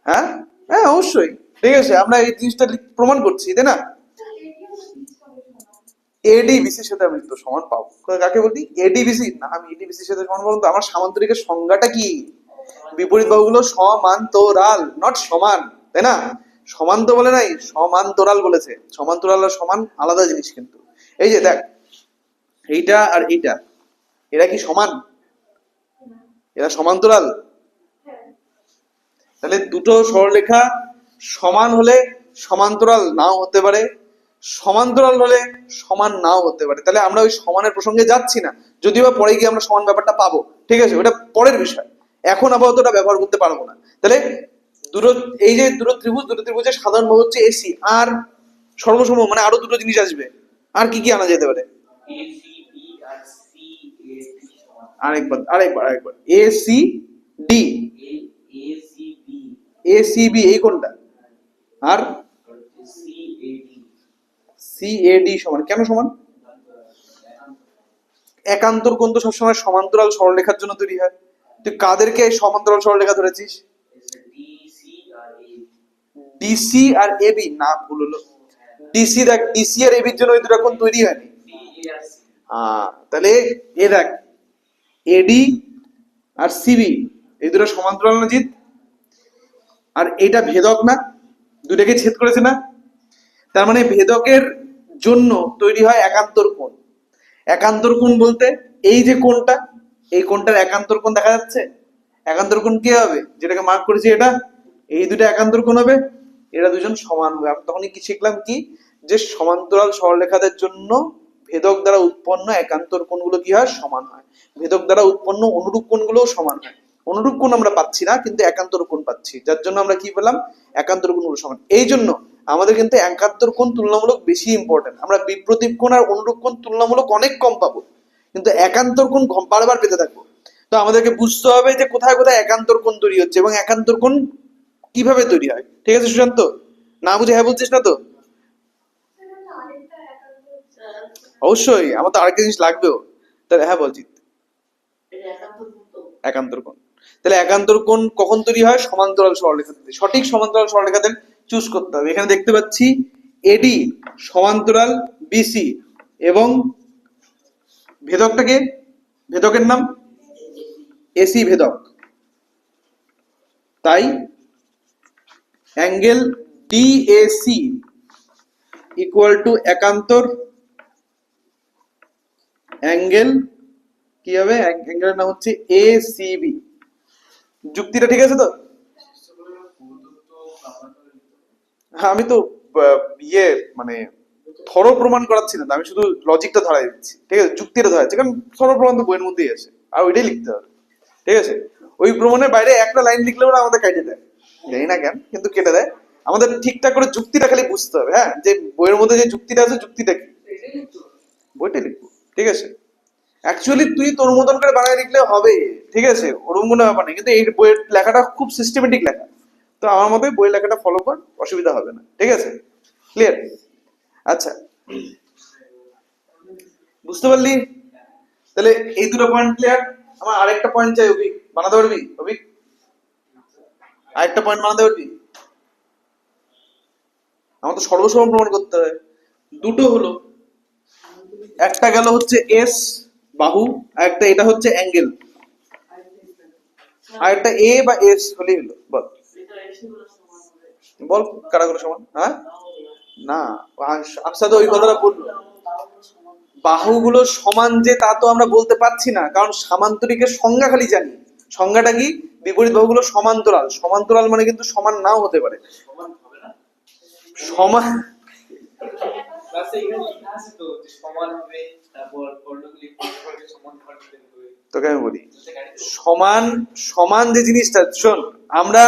হ্যাঁ হ্যাঁ অবশ্যই, ঠিক আছে, আমরা এই জিনিসটা প্রমাণ করছি তাই না। এডিবিসির সাথে আমি তো সমান পাবো, কাকে বলি? এডিবিসি না, আমি এডিবিসির সাথে সমান বলবো তো। আমার সামান্তরিকের সংজ্ঞাটা কি? বিপরীত বাহুগুলো সমান্তরাল, নট সমান, তাই না? সমান তো বলে নাই, সমান্তরাল বলেছে। সমান্তরাল আর সমান আলাদা জিনিস কিন্তু। এই যে দেখ, এইটা আর এইটা, এরা কি সমান? এরা সমান্তরাল। তাহলে দুটো সরলরেখা সমান হলে সমান্তরাল নাও হতে পারে, সমান্তরাল হলে সমান নাও হতে পারে। তাহলে আমরা ওই সমানের প্রসঙ্গে যাচ্ছি না, যদিও বা পরে গিয়ে আমরা সমান ব্যাপারটা পাবো। ঠিক আছে, ওটা পরের বিষয়, এখন আপাতত ওটা ব্যবহার করতে পারবো না। তাহলে দুটো, এই যে দুটো ত্রিভুজ, দুটো ত্রিভুজের সাধারণ বাহু হচ্ছে এসি, আর সর্বসম মানে আরো দুটো জিনিস আসবে। আর কি কি আনা যেতে পারে? আরেকবার আরেকবার আরেকবার, এসি ডি, এসিবি এই কোনটা, আর সিএডি সমান। কেন সমান? একান্তর কোণ তো সবসময় সমান্তরাল সরলরেখার জন্য তৈরি হয়। তুই কাদেরকে সমান্তরাল সরলরেখা ধরেছিস? ডিসি আর এবি, না ভুল হলো। ডিসি দেখ, ডিসি আর এবির জন্য ওই দুটো কোণ তৈরি হয়নি। তাহলে এ দেখ, এডি আর সিবি এই দুটো সমান্তরাল না জিত? আর এটা ভেদক না, দুটাকে ছেদ করেছে না? তার মানে ভেদকের জন্য তৈরি হয় একান্তর কোণ। একান্তর কোণ বলতে এই যে কোণটা, এই কোণটার একান্তর কোণ দেখা যাচ্ছে। একান্তর কোণ কি হবে, যেটাকে মার্ক করেছি এটা, এই দুটো একান্তর কোণ হবে, এরা দুজন সমান হবে। আমরা তখনই কি শিখলাম, কি যে সমান্তরাল সরলরেখাদের জন্য ভেদক দ্বারা উৎপন্ন একান্তর কোণগুলো কি হয়, সমান হয়। ভেদক দ্বারা উৎপন্ন অনুরূপ কোণগুলোও সমান হয়। অনুরূপ কোণ আমরা পাচ্ছি না, কিন্তু একান্তর কোণ পাচ্ছি, যার জন্য আমরা কি পেলাম, একান্তর কোণগুলো সমান। এই জন্য আমাদের কিন্তু একান্তর কোণ তুলনামূলক বেশি ইম্পর্টেন্ট। আমরা বিপ্রতীপ কোণ আর অনুরূপ কোণ তুলনামূলক অনেক কম পাবো, কিন্তু একান্তর কোণ বারবার পেতে থাকবো। তো আমাদেরকে বুঝতে হবে যে কোথায় কোথায় একান্তর কোণ তৈরি হচ্ছে এবং একান্তর কোণ কিভাবে তৈরি হয়। ঠিক আছে সুশান্ত, না বুঝে হ্যাঁ বলছিস না তো? অবশ্যই, আমার তো আরেকটা জিনিস লাগবেও। তাহলে হ্যাঁ বলছি, একান্তর কোণ। তাহলে একান্তর কোণ কখন তৈরি হয়? সমান্তরাল সরলরেখাতে। সঠিক সমান্তরাল সরলরেখাতে চুজ করতে হবে। এখানে দেখতে পাচ্ছি এডি সমান্তরাল বিসি এবং ভেদকটাকে, ভেদকের নাম এসি ভেদক। তাই অ্যাঙ্গেল ডিএসি ইকুয়াল টু একান্তর অ্যাঙ্গেল কি হবে, অ্যাঙ্গেলের নাম হচ্ছে এসিবি। যুক্তিটা ঠিক আছে তো? হ্যাঁ, আমি তো ইয়ে মানে থর প্রমাণ করাচ্ছি না তো, আমি শুধু লজিকটা ধরাই দিচ্ছি, ঠিক আছে, যুক্তিটা ধরাচ্ছি, কারণ থর প্রমাণ তো বইয়ের মধ্যেই আছে, আর ওইটাই লিখতে হবে, ঠিক আছে। ওই প্রমাণের বাইরে একটা লাইন লিখলে ওরা আমাদের কেটে দেয়, জানি না কেন, কিন্তু কেটে দেয়। আমাদের ঠিকঠাক করে যুক্তিটা খালি বুঝতে হবে, হ্যাঁ, যে বইয়ের মধ্যে যে যুক্তিটা আছে যুক্তিটা কি, বইটা লিখবো, ঠিক আছে। অ্যাকচুয়ালি তুই তোর মতন করে বানায় লিখলে হবে, ঠিক আছে, ওরকম কোনো ব্যাপার নেই, কিন্তু এই বইয়ের লেখাটা খুব সিস্টেমেটিক লেখা, তো আমার মতে বইয়ের লেখাটা ফলো কর, অসুবিধা হবে না, ঠিক আছে, ক্লিয়ার। আচ্ছা, বুঝতে পারলি? তাহলে এই দুটো পয়েন্ট ক্লিয়ার। আমার আরেকটা পয়েন্ট চাই, অভি, বানাতে পারবি? অভি, আরেকটা পয়েন্ট বানাতে পারবি? আমার তো সর্বসম প্রমাণ করতে হয়। দুটো হলো, একটা গেল হচ্ছে এস বাহু, আর একটা এটা হচ্ছে অ্যাঙ্গেল, আর একটা এ বা এস হলেই হলো। বল বল কারাগুলো সমান, হ্যাঁ না, আচ্ছা তো ওই কথাটা বললো, বাহুগুলো সমান যে তা তো আমরা বলতে পারছি না, কারণ সামান্তরিকের সংজ্ঞা খালি জানি। সংজ্ঞাটা কি? বিপরীত বাহুগুলো সমান্তরাল, সমান্তরাল মানে কিন্তু সমান নাও হতে পারে। সমান, তোকে আমি বলি, সমান, সমান যে জিনিসটা, শোন, আমরা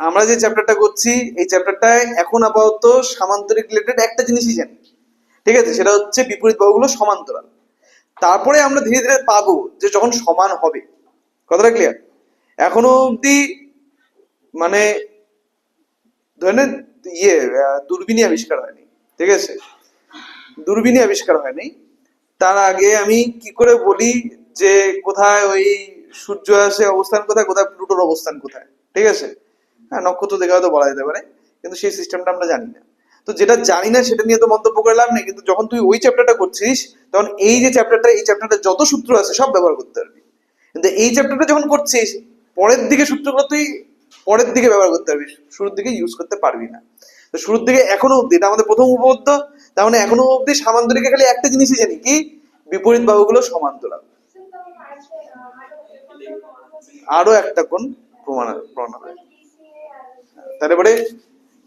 আমরা যে চ্যাপ্টারটা করছি এই চ্যাপ্টারটায় এখন আপাতত সামান্তরিক রিলেটেড একটা জিনিসই জানি, ঠিক আছে, সেটা হচ্ছে বিপরীত বাহুগুলো সমান্তরাল। তারপরে আমরা ধীরে ধীরে পাবো যে যখন সমান হবে, কথাটা ক্লিয়ার। এখনো অব্দি মানে ধরে নে দূরবীনই আবিষ্কার হয়নি, ঠিক আছে, দূরবীনই আবিষ্কার হয়নি। তার আগে আমি কি করে বলি যে কোথায় ওই সূর্য আসে অবস্থান কোথায়, কোথায় প্লুটোর অবস্থান কোথায়, ঠিক আছে, হ্যাঁ, নক্ষত্র দেখে হয়তো বলা যেতে পারে, কিন্তু সেই সিস্টেমটা আমরা জানি না। তো যেটা জানি না সেটা নিয়ে তো মন্তব্য করে লাভ নেই, কিন্তু যখন তুই ওই চ্যাপ্টারটা করছিস তখন এই যে চ্যাপ্টারটা, এই চ্যাপ্টারটা যত সূত্র আছে সব ব্যবহার করতে পারবি, কিন্তু এই চ্যাপ্টারটা যখন করছিস পরের দিকে সূত্রগুলো তুই পরের দিকে ব্যবহার করতে পারবি, শুরুর দিকে ইউজ করতে পারবি না। তো শুরুর দিকে এখনো অব্দি, এটা আমাদের প্রথম উপপাদ্য, তার মানে এখনো অব্দি সামান্তরিকে খালি একটা জিনিসই জানি, কি? বিপরীত বাহুগুলো সমান্তরাল। আরো একটা কোন প্রমাণ প্রমাণ হবে, তাহলে পরে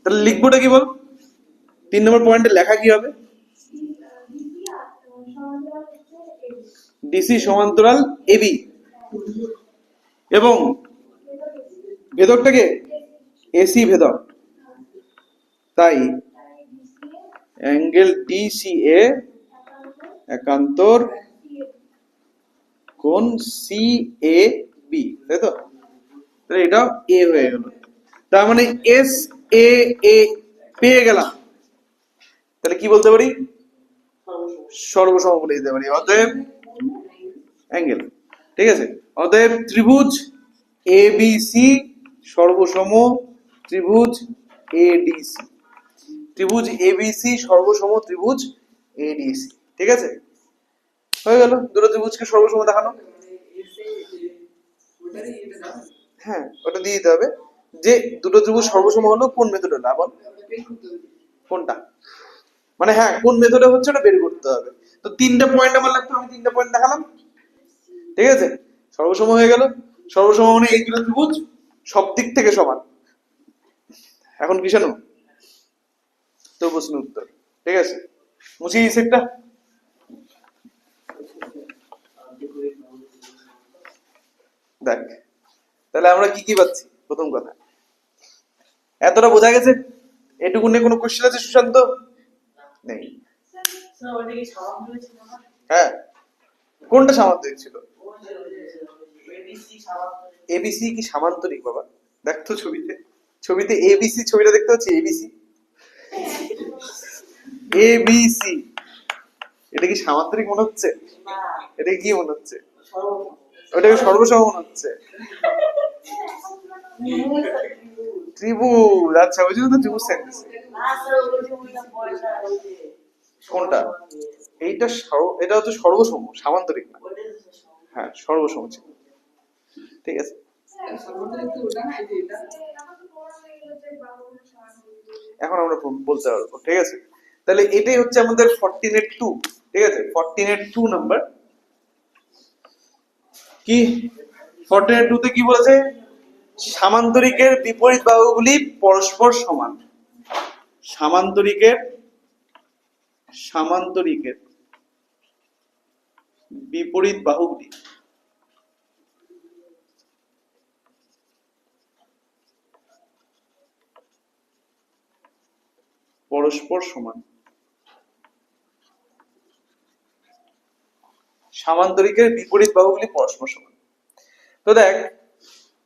তাহলে লিখবোটা কি বল? 3 নম্বর পয়েন্টে লেখা কি হবে? ডিসি সমান্তরাল এবি, এবং ভেদকটাকে এসি ভেদক, তাই অ্যাঙ্গেল ডিসিএ একান্তর কোণ সিএবি, তাই তো? তাহলে এটা এ হয়ে গেল, তার মানে এস এ এ পেয়ে গেলাম। তাহলে কি বলতে পারি? সর্বসম বলে দিতে পারি, অতএব অ্যাঙ্গেল, ঠিক আছে, অতএব ত্রিভুজ এবিসি সর্বসম ত্রিভুজ এডিসি, ত্রিভুজ এবিসি সর্বসম ত্রিভুজ এডিসি, ঠিক আছে, হয়ে গেল দুটো ত্রিভুজকে সর্বসম দেখানো। হ্যাঁ, ওটা দিয়ে দিতে হবে, যে দুটো ত্রিভুজ সর্বসম হলো কোন মেথডে, না বল কোনটা, মানে হ্যাঁ কোন মেথডে হচ্ছে ওটা বের করতে হবে। তো 3টে পয়েন্ট আমার লাগতো, আমি 3টে পয়েন্ট দেখালাম, ঠিক আছে, সর্বসম হয়ে গেল। সর্বসম মানে এই দুটো ত্রিভুজ সব দিক থেকে সমান। এখন কি জানো তো প্রশ্ন উত্তর, ঠিক আছে, মুছি এই সেটটা। দেখ তাহলে আমরা কি কি পাচ্ছি, প্রথম কথা এতটা বোঝা গেছে, এটুকু নিয়ে কোনো কোশ্চেন আছে সুশান্ত? নেই। হ্যাঁ, কোনটা সামান্তরিক ছিল? এবিসি কি সামান্তরিক বাবা? দেখ তো ছবিতে, ছবিতে এবিসি ছবিটা দেখতে হচ্ছে, এবিসি এবিসি, এটা কি সামান্তরিক মনে হচ্ছে? এটা কি মনে হচ্ছে? ওটাকে সর্বসম মনে হচ্ছে। ত্রিভুজ, আচ্ছা ওই জন্য তো ত্রিভুজ সেন্টেন্স। কোনটা? এইটা এটা হচ্ছে সর্বসম, সামান্তরিক না। হ্যাঁ সর্বসম ছিল, ঠিক আছে। এখন আমরা বলতে পারবো, ঠিক আছে। তাহলে এটাই হচ্ছে আমাদের 14.2, ঠিক আছে, 14.2 নাম্বার। কি 14.2 তে কি বলেছে? সামান্তরিকের বিপরীত বাহুগুলি পরস্পর সমান, সামান্তরিকের বিপরীত বাহুগুলি পরস্পর সমান। সামান্তরিকের বিপরীত বাহুগুলি পরস্পর সমান। তো দেখ,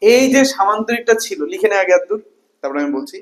এই যে সামান্তরিকটা ছিল, লিখে নে আগে এতদূর, তারপরে আমি বলছি।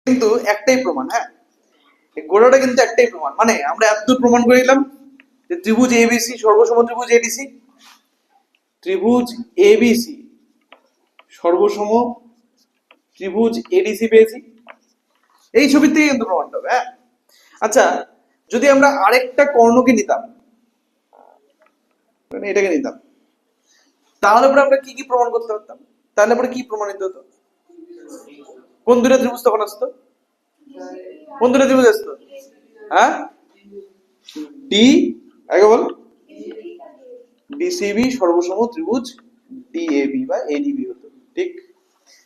কিন্তু একটাই প্রমাণ, হ্যাঁ, এই গোড়াটা কিন্তু একটাই প্রমাণ। মানে আমরা এতদূর প্রমাণ করে দিলাম যে ত্রিভুজ এবিসি সর্বসম ত্রিভুজ এডিসি, ত্রিভুজ এবিসি সর্বসম ত্রিভুজ এডিসি পেয়েছি। এই ছবির থেকে কিন্তু প্রমাণটা হবে। হ্যাঁ, আচ্ছা, যদি আমরা আরেকটা কর্ণকে নিতাম, মানে এটাকে নিতাম, তাহলে পরে আমরা কি কি প্রমাণ করতে পারতাম? তাহলে পরে কি প্রমাণিত হতো? কোন দুটো ত্রিভুজ তখন আসতো? কোন দুটো ত্রিভুজ আসতো? হ্যাঁ, ডি, আগে বল, ডিসিবি সর্বসম ত্রিভুজ ডিএবি বা এডিবি হতো। ঠিক?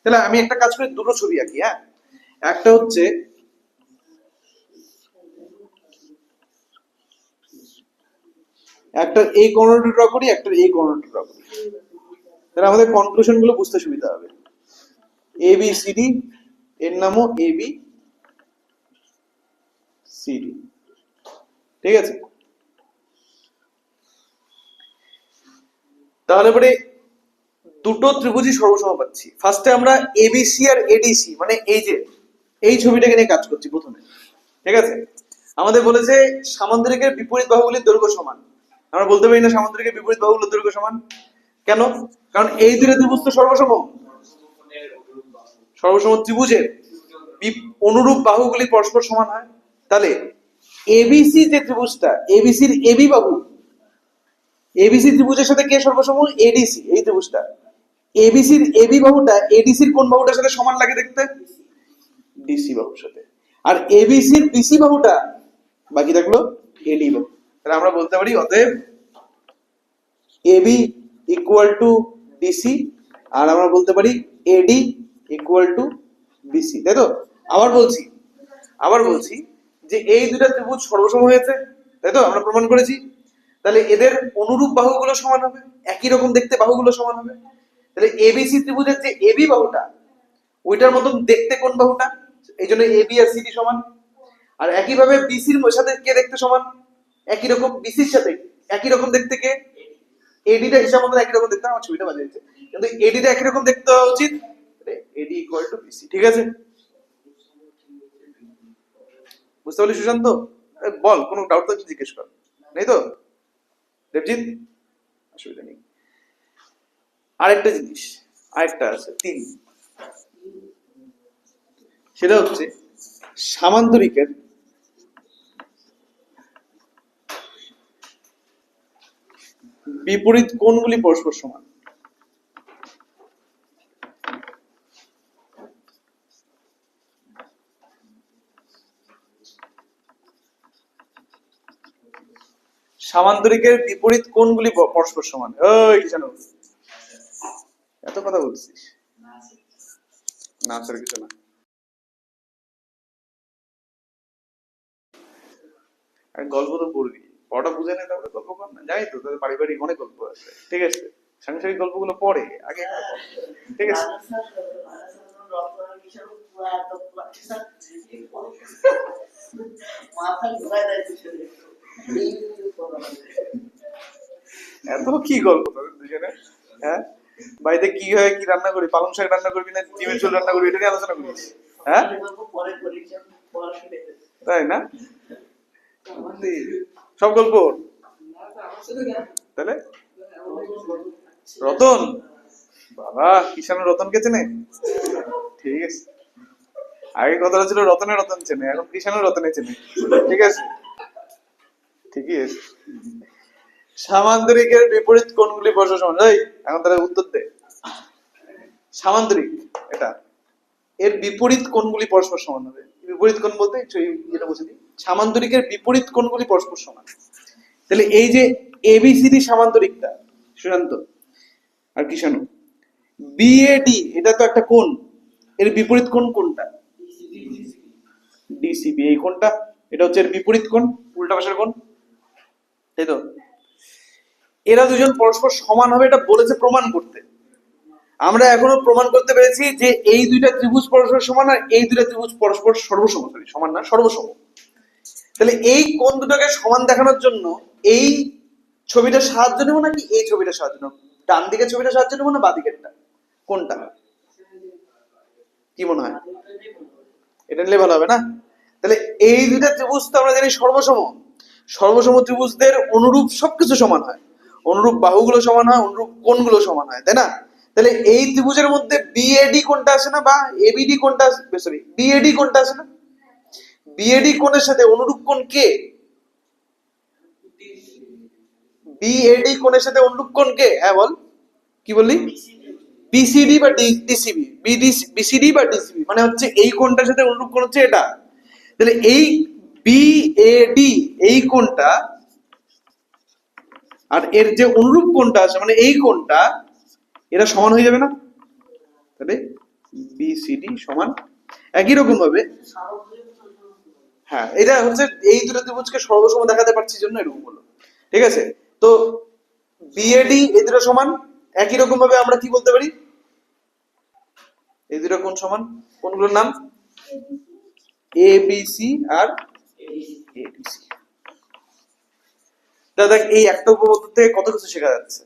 তাহলে আমি একটা কাজ করে দুটো ছবি আঁকি। হ্যাঁ, একটা হচ্ছে একটা এই কর্ণটা ড্র করি, একটা এই কর্ণটা ড্র করি, তাহলে আমাদের কনক্লুশন গুলো বুঝতে সুবিধা হবে। এবি সিডি, এর নামও এবি সিডি। ঠিক আছে? তাহলে পরে দুটো ত্রিভুজই সর্বসম পাচ্ছি। ফার্স্টে আমরা এবিসি আর এডিসি, মানে এই যে এই ছবিটাকে নিয়ে কাজ করছি প্রথমে। ঠিক আছে? আমাদের বলেছে সামান্তরিকের বিপরীত বাহুগুলির দৈর্ঘ্য সমান। আমরা বলতে পারি না সামান্তরিকের বিপরীত বাহুগুলোর দৈর্ঘ্য সমান? কেন? কারণ এই দুটো ত্রিভুজ তো সর্বসম। সর্বসম ত্রিভুজের অনুরূপ বাহুগুলি পরস্পর সমান হয়। তাহলে এবিসি যে ত্রিভুজটা, এবিসির এবি বাহু, এবিসি ত্রিভুজের সাথে কে সর্বসম? এডিসি, এই ত্রিভুজটা। এবিসির এবি বাহুটা এডিসির কোন বাহুটার সাথে সমান লাগে দেখতে? ডিসি বাহুর সাথে। আর এবিসির বিসি বাহুটা বাকি থাকলো এডি বাহু। তাহলে আমরা বলতে পারি অতএব এবি ইকুয়াল টু ডিসি, আর আমরা বলতে পারি এডি ইকুয়াল টু বিসি, তাই তো? আবার বলছি যে এই দুটা ত্রিভুজ সর্বসম হয়েছে, তাই তো? আমরা প্রমাণ করেছি। তাহলে এদের অনুরূপ বাহুগুলো সমান হবে, একই রকম দেখতে বাহুগুলো সমান হবে। তাহলে এবিসি ত্রিভুজের যে এবি বাহুটা, ওইটার মতন দেখতে কোন বাহুটা? এই জন্য এবি আর সিডি সমান। আর একইভাবে বিসির সাথে কে দেখতে সমান? একই রকম বিসির সাথে একই রকম দেখতে কে? এডিটা হিসাব মতো একই রকম দেখতে, আমার ছবিটা বাজে হচ্ছে, কিন্তু এডিটা একই রকম দেখতে হওয়া উচিত। AD equal to BC. ঠিক আছে? বুঝতে পারলি সুশান্ত? বল, কোনো ডাউট থাকলে জিজ্ঞেস কর। নেই তো দেবজিৎ? অসুবিধা নেই। আরেকটা জিনিস, আরেকটা আছে তিন, সেটা হচ্ছে সামান্তরিকের বিপরীত কোণগুলি পরস্পর সমান। সামান্তরিকের বিপরীত কোণগুলি পরস্পর সমান। ওই জানো, এত কথা বলছিস না? স্যার কিছু না, আর গল্প তো পড়বি, পড়াটা বুঝে নে তারপরে গল্প কর না। জানি তো তোদের পারিবারিক অনেক গল্প আছে, ঠিক আছে? সাংসারিক গল্পগুলো পড়ে আগে, ঠিক আছে? এত কি গল্প তোদের দুজনে? হ্যাঁ, বাড়িতে কি হয়, কি রান্না করি, পালং শাক রান্না করবি না ডিমের ঝোল রান্না করবি, এটা নিয়ে আলোচনা করিস? হ্যাঁ, তাই না? সব গল্প তাহলে রতন, বাবা কিষানের রতনকে চেনে? ঠিক আছে, আগে কথাটা ছিল রতনে রতন চেনে, এখন কিষানের রতনে চেনে। ঠিক আছে, ঠিকই আছে। সামান্তরিকের বিপরীত কোণগুলি পরস্পর সমান। এই এখন তাহলে উত্তর দে। সামান্তরিক এটা, এর বিপরীত কোণগুলি পরস্পর সমান হবে। বিপরীত কোণ বলতে এটা বুঝে দিই, সামান্তরিকের বিপরীত কোণগুলি পরস্পর সমান। তাহলে এই যে এবিসিডি সামান্তরিকটা, সুশান্ত আর কিষাণু, বিএডি এটা তো একটা কোণ, এর বিপরীত কোণ কোনটা? ডিসিবি, এই কোণটা, এটা হচ্ছে এর বিপরীত কোণ, উল্টা পাশের কোণ, তাই তো? এরা দুজন পরস্পর সমান হবে, এটা বলেছে প্রমাণ করতে। আমরা এখনো প্রমাণ করতে পেরেছি যে এই দুইটা ত্রিভুজ পরস্পর সমান, আর এই দুইটা ত্রিভুজ পরস্পর সর্বসম, সমান না সর্বসম। তাহলে এই কোণ দুটোকে সমান দেখানোর জন্য এই ছবিটা সাহায্য নেবো নাকি এই ছবিটা সাহায্য নেবো? ডান দিকের ছবিটা সাহায্য নেবো না বাঁ দিকেরটা? কোনটা কি মনে হয়? এটা নিলে ভালো হবে না? তাহলে এই দুইটা ত্রিভুজ তো আমরা জানি সর্বসম, সর্বসম ত্রিভুজদের অনুরূপ সবকিছু সমান হয়, অনুরূপ বাহুগুলো সমান হয়, অনুরূপ কোণগুলো সমান হয়, তাই না? তাহলে এই ত্রিভুজের মধ্যে বিএডি কোণটা আসে না, বা এবিডি কোণটা, সরি বিএডি কোণটা আসে না? বিএডি কোণের সাথে অনুরূপ কোণ কে? বিএডি কোণের সাথে অনুরূপ কোণ কে? হ্যাঁ বল, কি বললি? বিসিডি বা ডিসিবি, বিসিডি বা ডিসিবি মানে হচ্ছে এই কোণটার সাথে অনুরূপ কোণ হচ্ছে এটা। তাহলে এই বিএডি এই কোণটা আর এর যে অনুরূপ কোণটা আছে মানে এই কোণটা, এরা সমান হয়ে যাবে না? তাহলে বিসিডি সমান একই রকম ভাবে, হ্যাঁ এটা হচ্ছে এই দুটো ত্রিভুজকে সর্বসম দেখাতে পারছি জন্য এরকম হলো। ঠিক আছে, তো বিএডি এই দুটো সমান, একই রকম ভাবে আমরা কি বলতে পারি? এই দুটো কোণ সমান, কোনগুলোর নাম? এবিসি আর এডিসি। দেখ এই একটা উপপাদ্য থেকে কত কিছু শেখা যাচ্ছে।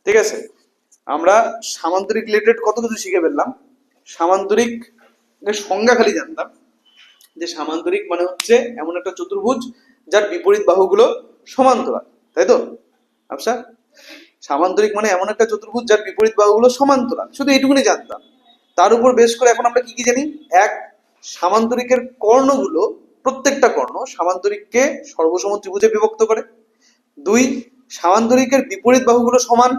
ঠিক আছে, আমরা সামান্তরিক রিলেটেড কত কিছু শিখে ফেললাম। সামান্তরিক সংজ্ঞা খালি জানতাম যে সামান্তরিক মানে হচ্ছে এমন একটা চতুর্ভুজ যার বিপরীত বাহুগুলো সমান্তরাল, তাই তো? আচ্ছা, সামান্তরিক মানে এমন একটা চতুর্ভুজ যার বিপরীত বাহুগুলো সমান্তরাল, শুধু এইটুকুনি জানতাম। তার উপর বেশ করে এখন আমরা কি কি জানি? এক, সামান্তরিকের কর্ণগুলো, প্রত্যেকটা কর্ণ সামান্তরিককে সর্বসম ত্রিভুজে বিভক্ত করে। দুই, সামান্তরিকের বিপরীত বাহুগুলো সমান।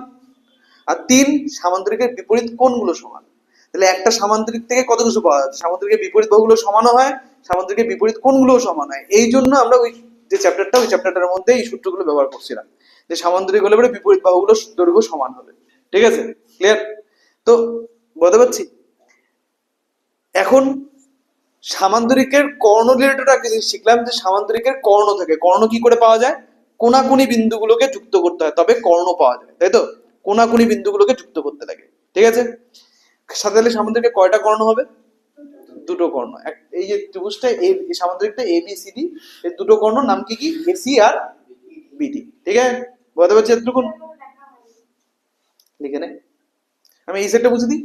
আর তিন, সামান্তরিকের বিপরীত কোণগুলো সমান। তাহলে একটা সামান্তরিক থেকে কত কিছু পাওয়া যাচ্ছে, সামান্তরিকের বিপরীত বাহুগুলো সমানও হয়, সামান্তরিকের বিপরীত কোণগুলোও সমান হয়। এই জন্য আমরা ওই যে চ্যাপ্টারটা, ওই চ্যাপ্টারটার মধ্যে এই সূত্রগুলো ব্যবহার করছিলাম, যে সামান্তরিক হলে পরে বিপরীত বাহুগুলো দৈর্ঘ্য সমান হবে। ঠিক আছে, ক্লিয়ার? তো বলতে পারছি এখন সামান্তরিকের কর্ণ রিলেটেড একটা জিনিস শিখলাম, যে সামান্তরিকের কর্ণ থেকে, কর্ণ কি করে পাওয়া যায়? কোনাকুনি বিন্দুগুলোকে যুক্ত করতে হয় তবে কর্ণ পাওয়া যায়, তাই তো? কোনাকুনি বিন্দুগুলোকে যুক্ত করতে লাগে। ঠিক আছে, সাথে তাহলে সামান্তরিকের কয়টা কর্ণ হবে? দুটো কর্ণ। এই যে ত্রিভুজটা এই সামান্তরিকটা এবিসিডি, এর দুটো কর্ণ নাম কি কি? এসি আর বিডি। ঠিক আছে, বুঝতে পারছি এতটুকু? লিখে নে, আমি এই সেটটা বুঝে দিই।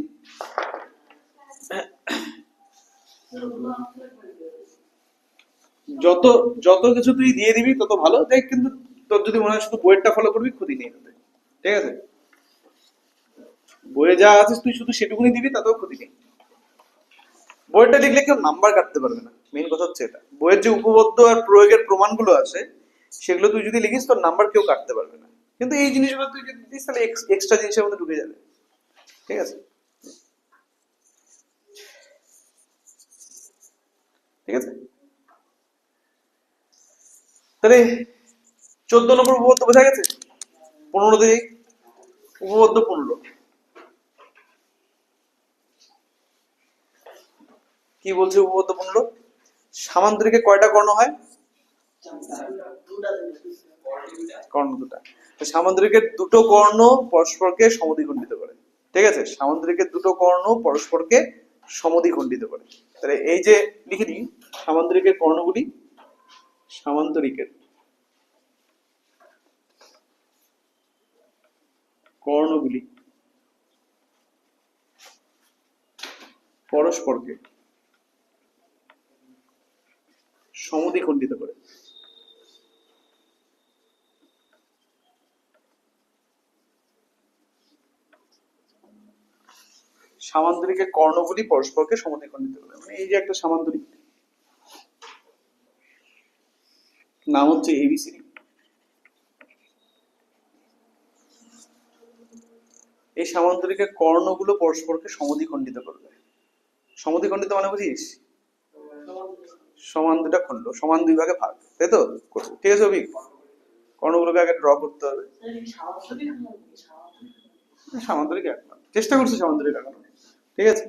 যত যত কিছু তুই দিয়ে দিবি তত ভালো দেখ, কিন্তু তোর যদি মনে হয় শুধু বইয়েরটা ফলো করবি, ক্ষতি নেই তাতে। ঠিক আছে, বইয়ে যা আছে তুই শুধু সেটুকুনি দিবি, তাতেও ক্ষতি নেই। বইয়েরটা লিখলে কেউ নাম্বার কাটতে পারবে না, মেইন কথা হচ্ছে এটা। বইয়ের যে উপপাদ্য আর প্রয়োগের প্রমাণগুলো আছে সেগুলো তুই যদি লিখিস তোর নাম্বার কেউ কাটতে পারবে না, কিন্তু এই জিনিসগুলো তুই যদি দিস তাহলে এক্সট্রা জিনিসের মধ্যে ঢুকে যাবে। ঠিক আছে, ঠিক আছে, তাহলে 14 নম্বর উপপাদ্য বোঝা গেছে। 15তে যাই, উপপাদ্য 15 কি বলছে? উপপাদ্য 15, সামান্তরিকে কয়টা কর্ণ হয়? কর্ণ দুটা। তো সামান্তরিকের দুটো কর্ণ পরস্পরকে সমদ্বিখণ্ডিত করে। ঠিক আছে, সামান্তরিকের দুটো কর্ণ পরস্পরকে সমদ্বিখণ্ডিত করে। তাহলে এই যে লিখে দিই সামান্তরিকের কর্ণগুলি, সামান্তরিকের কর্ণগুলি পরস্পরকে সমদ্বিখণ্ডিত করে। সামান্তরিকের কর্ণগুলি পরস্পরকে সমদ্বিখণ্ডিত করে, মানে এই যে একটা সামান্তরিক নাম হচ্ছে এবিসিডি, এই সামান্তরিকের কর্ণগুলো পরস্পরকে সমদ্বিখণ্ডিত করবে। সমদ্বিখণ্ডিত মানে বুঝিস, সমান দুটা খণ্ড, সমান দুই ভাগে ভাগ, তাই তো? ঠিক আছে অভিক, কর্ণগুলোকে আগে ড্র করতে হবে। সামান্তরিক আঁকলাম, চেষ্টা করছি সামান্তরিক আঁকানো, ঠিক আছে?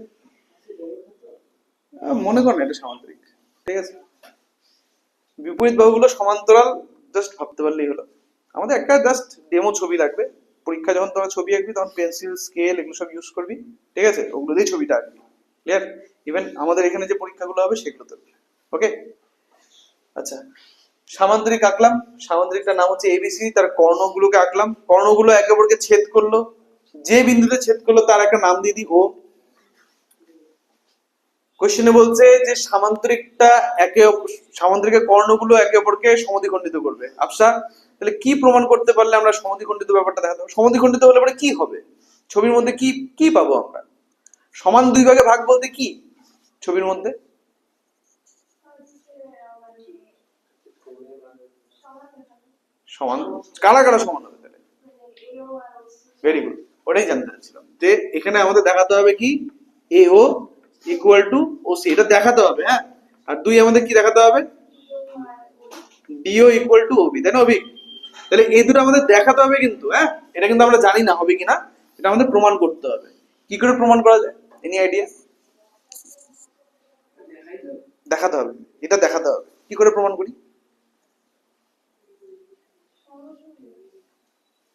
মনে কর না এটা সামান্তরিক, ঠিক আছে? বিপরীত বাহুগুলো সমান্তরাল, জাস্ট ভাবতে পারলেই হলো। আমাদের একটা জাস্ট ডেমো ছবি লাগবে, পরীক্ষা যখন তোরা ছবি আঁকবি তখন পেন্সিল স্কেল এগুলো সব ইউজ করবি, ঠিক আছে? ওগুলো দিয়ে ছবিটা আঁকবি, ক্লিয়ার? ইভেন আমাদের এখানে যে পরীক্ষাগুলো হবে সেগুলোতে, ওকে? আচ্ছা, সামান্তরিক আঁকলাম, সামান্তরিকটার নাম হচ্ছে এবিসি, তার কর্ণগুলোকে আঁকলাম, কর্ণগুলো একে অপরকে ছেদ করলো, যে বিন্দুতে ছেদ করলো তার একটা নাম দিয়ে দিই ও। কোশ্চেনে বলছে যে সামান্তরিকের কর্ণগুলো একে অপরকে সমদ্বিখণ্ডিত করবে। আচ্ছা, তাহলে কি প্রমাণ করতে পারলে আমরা সমদ্বিখণ্ডিত ব্যাপারটা দেখাতে পারবো? সমদ্বিখণ্ডিত হলে পরে কি হবে? ছবির মধ্যে কি কি পাবো আমরা? সমান দুই ভাগে ভাগ বলতে কি ছবির মধ্যে? সমান কারা কারা সমান হবে তাহলে? ভেরি গুড, ওটাই জানতে চাচ্ছিলাম যে এখানে আমাদের দেখাতে হবে কি এ ও ইকুয়াল টু ও সি, এটা দেখাতে হবে। হ্যাঁ, আর দুই আমাদের কি দেখাতে হবে? ডিও ইকুয়াল টু ওবি, তাই না অভি? তাহলে এই দুটো আমাদের দেখাতে হবে কিন্তু, হ্যাঁ, এটা কিন্তু আমরা জানি না হবে কিনা, এটা আমাদের প্রমাণ করতে হবে। কি করে প্রমাণ করা যায়, এনি আইডিয়া? দেখাতে হবে, এটা দেখাতে হবে। কি করে প্রমাণ করি?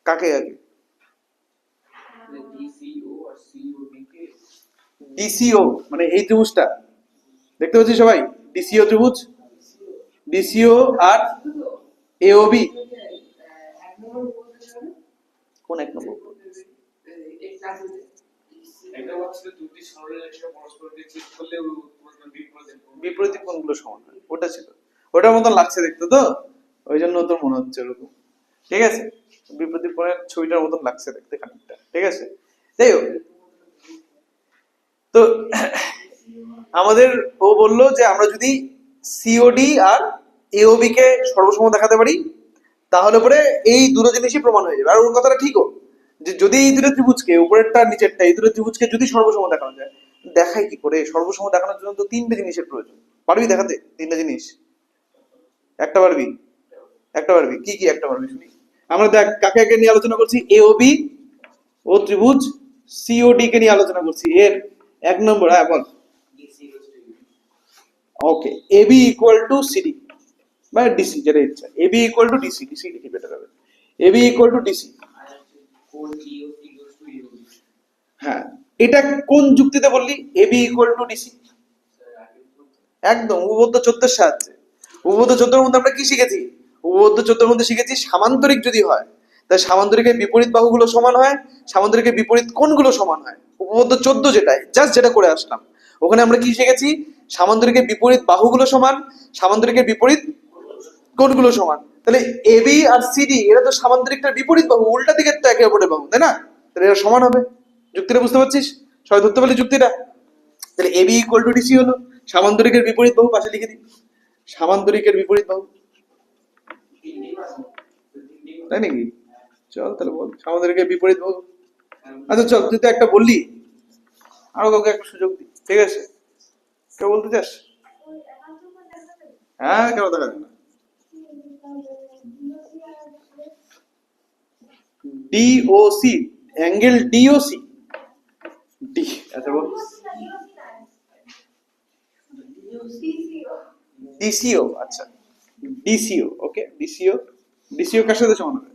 কাকে আগে? ডিসিও মানে এই ত্রিভুজটা দেখতে পাচ্ছি সবাই, ডিসিও ত্রিভুজ, ডিসিও আর এওবি। কোন এক নম্বর? বিপরীত কোণগুলো সমান হয়, ওটা ছিল, ওটার মতন লাগছে দেখতে তো, ওই জন্য তোর মনে হচ্ছে ওরকম, ঠিক আছে? বিপরীত কোণের ছবিটার মতন লাগছে দেখতে খানিকটা, ঠিক আছে? তাই হোক, তো আমাদের ও বললো যে আমরা যদি সিওডি আর এওবি কে সর্বসম দেখাতে পারি তাহলে পরে এই দুটো জিনিসই প্রমাণ হয়ে যাবে। আর ওর কথাটা ঠিকও, যে যদি এই দুটো ত্রিভুজকে, উপরেরটা নিচেরটা, এই দুটো ত্রিভুজকে যদি সর্বসম দেখানো যায়, দেখাই কি করে? সর্বসম দেখানোর জন্য তো তিনটে জিনিসের প্রয়োজন। পারবি দেখাতে তিনটে জিনিস? একটা পারবি? একটা পারবি? কি কি একটা পারবি শুনি? আমরা দেখ কাকে কাকে নিয়ে আলোচনা করছি, এওবি ও ত্রিভুজ সিওডি কে নিয়ে আলোচনা করছি। এর এক নম্বর, হ্যাঁ বল। Okay, AB equal to CD বা ডিসি, যেটা ইচ্ছা। AB equal to DC, DC লিখি বেটার হবে। এবি ইকুয়াল টু ডিসি, হ্যাঁ। এটা কোন যুক্তিতে বললি এবি ইকুয়াল টু ডিসি? একদম উপপাদ্য 14 সাহায্যে। উপপাদ্য 14 মধ্যে আমরা কি শিখেছি? উপপাদ্য 14 মধ্যে শিখেছি সামান্তরিক যদি হয় তাহলে সামান্তরিকের বিপরীত বাহুগুলো সমান হয়, সামান্তরিকের বিপরীত কোণগুলো সমান হয়। উপপাদ্য 14 যেটা জাস্ট যেটা করে আসলাম, ওখানে আমরা কি শিখেছি? সামান্তরিকের বিপরীত বাহুগুলো সমান, সামান্তরিকের বিপরীত কোণগুলো সমান। তাহলে এবি আর সিডি এরা তো সামান্তরিকটার বিপরীত বাহু, উল্টা দিকের তো একে অপরের বাহু, তাই না? তাহলে এরা সমান হবে। যুক্তিটা বুঝতে পারছিস? সবাই ধরতে পারলি যুক্তিটা? তাহলে এবি ইকুয়াল টু ডিসি হলো, সামান্তরিকের বিপরীত বাহু পাশে লিখে দিই, সামান্তরিকের বিপরীত বাহু, তাই নাকি? চল তাহলে বল সামান্তরিকের বিপরীত বাহু। আচ্ছা চল, তুই তো একটা বললি, আরো কাউকে একটা সুযোগ দি, ঠিক আছে? কে বলতে চাস? হ্যাঁ, কেন দেখা যায় না? ডিওসি, অ্যাঙ্গেল ডিওসি, ডি, আচ্ছা বল। ডিসিও, আচ্ছা ডিসিও, ওকে ডিসিও। ডিসিও কার সাথে সমান হবে?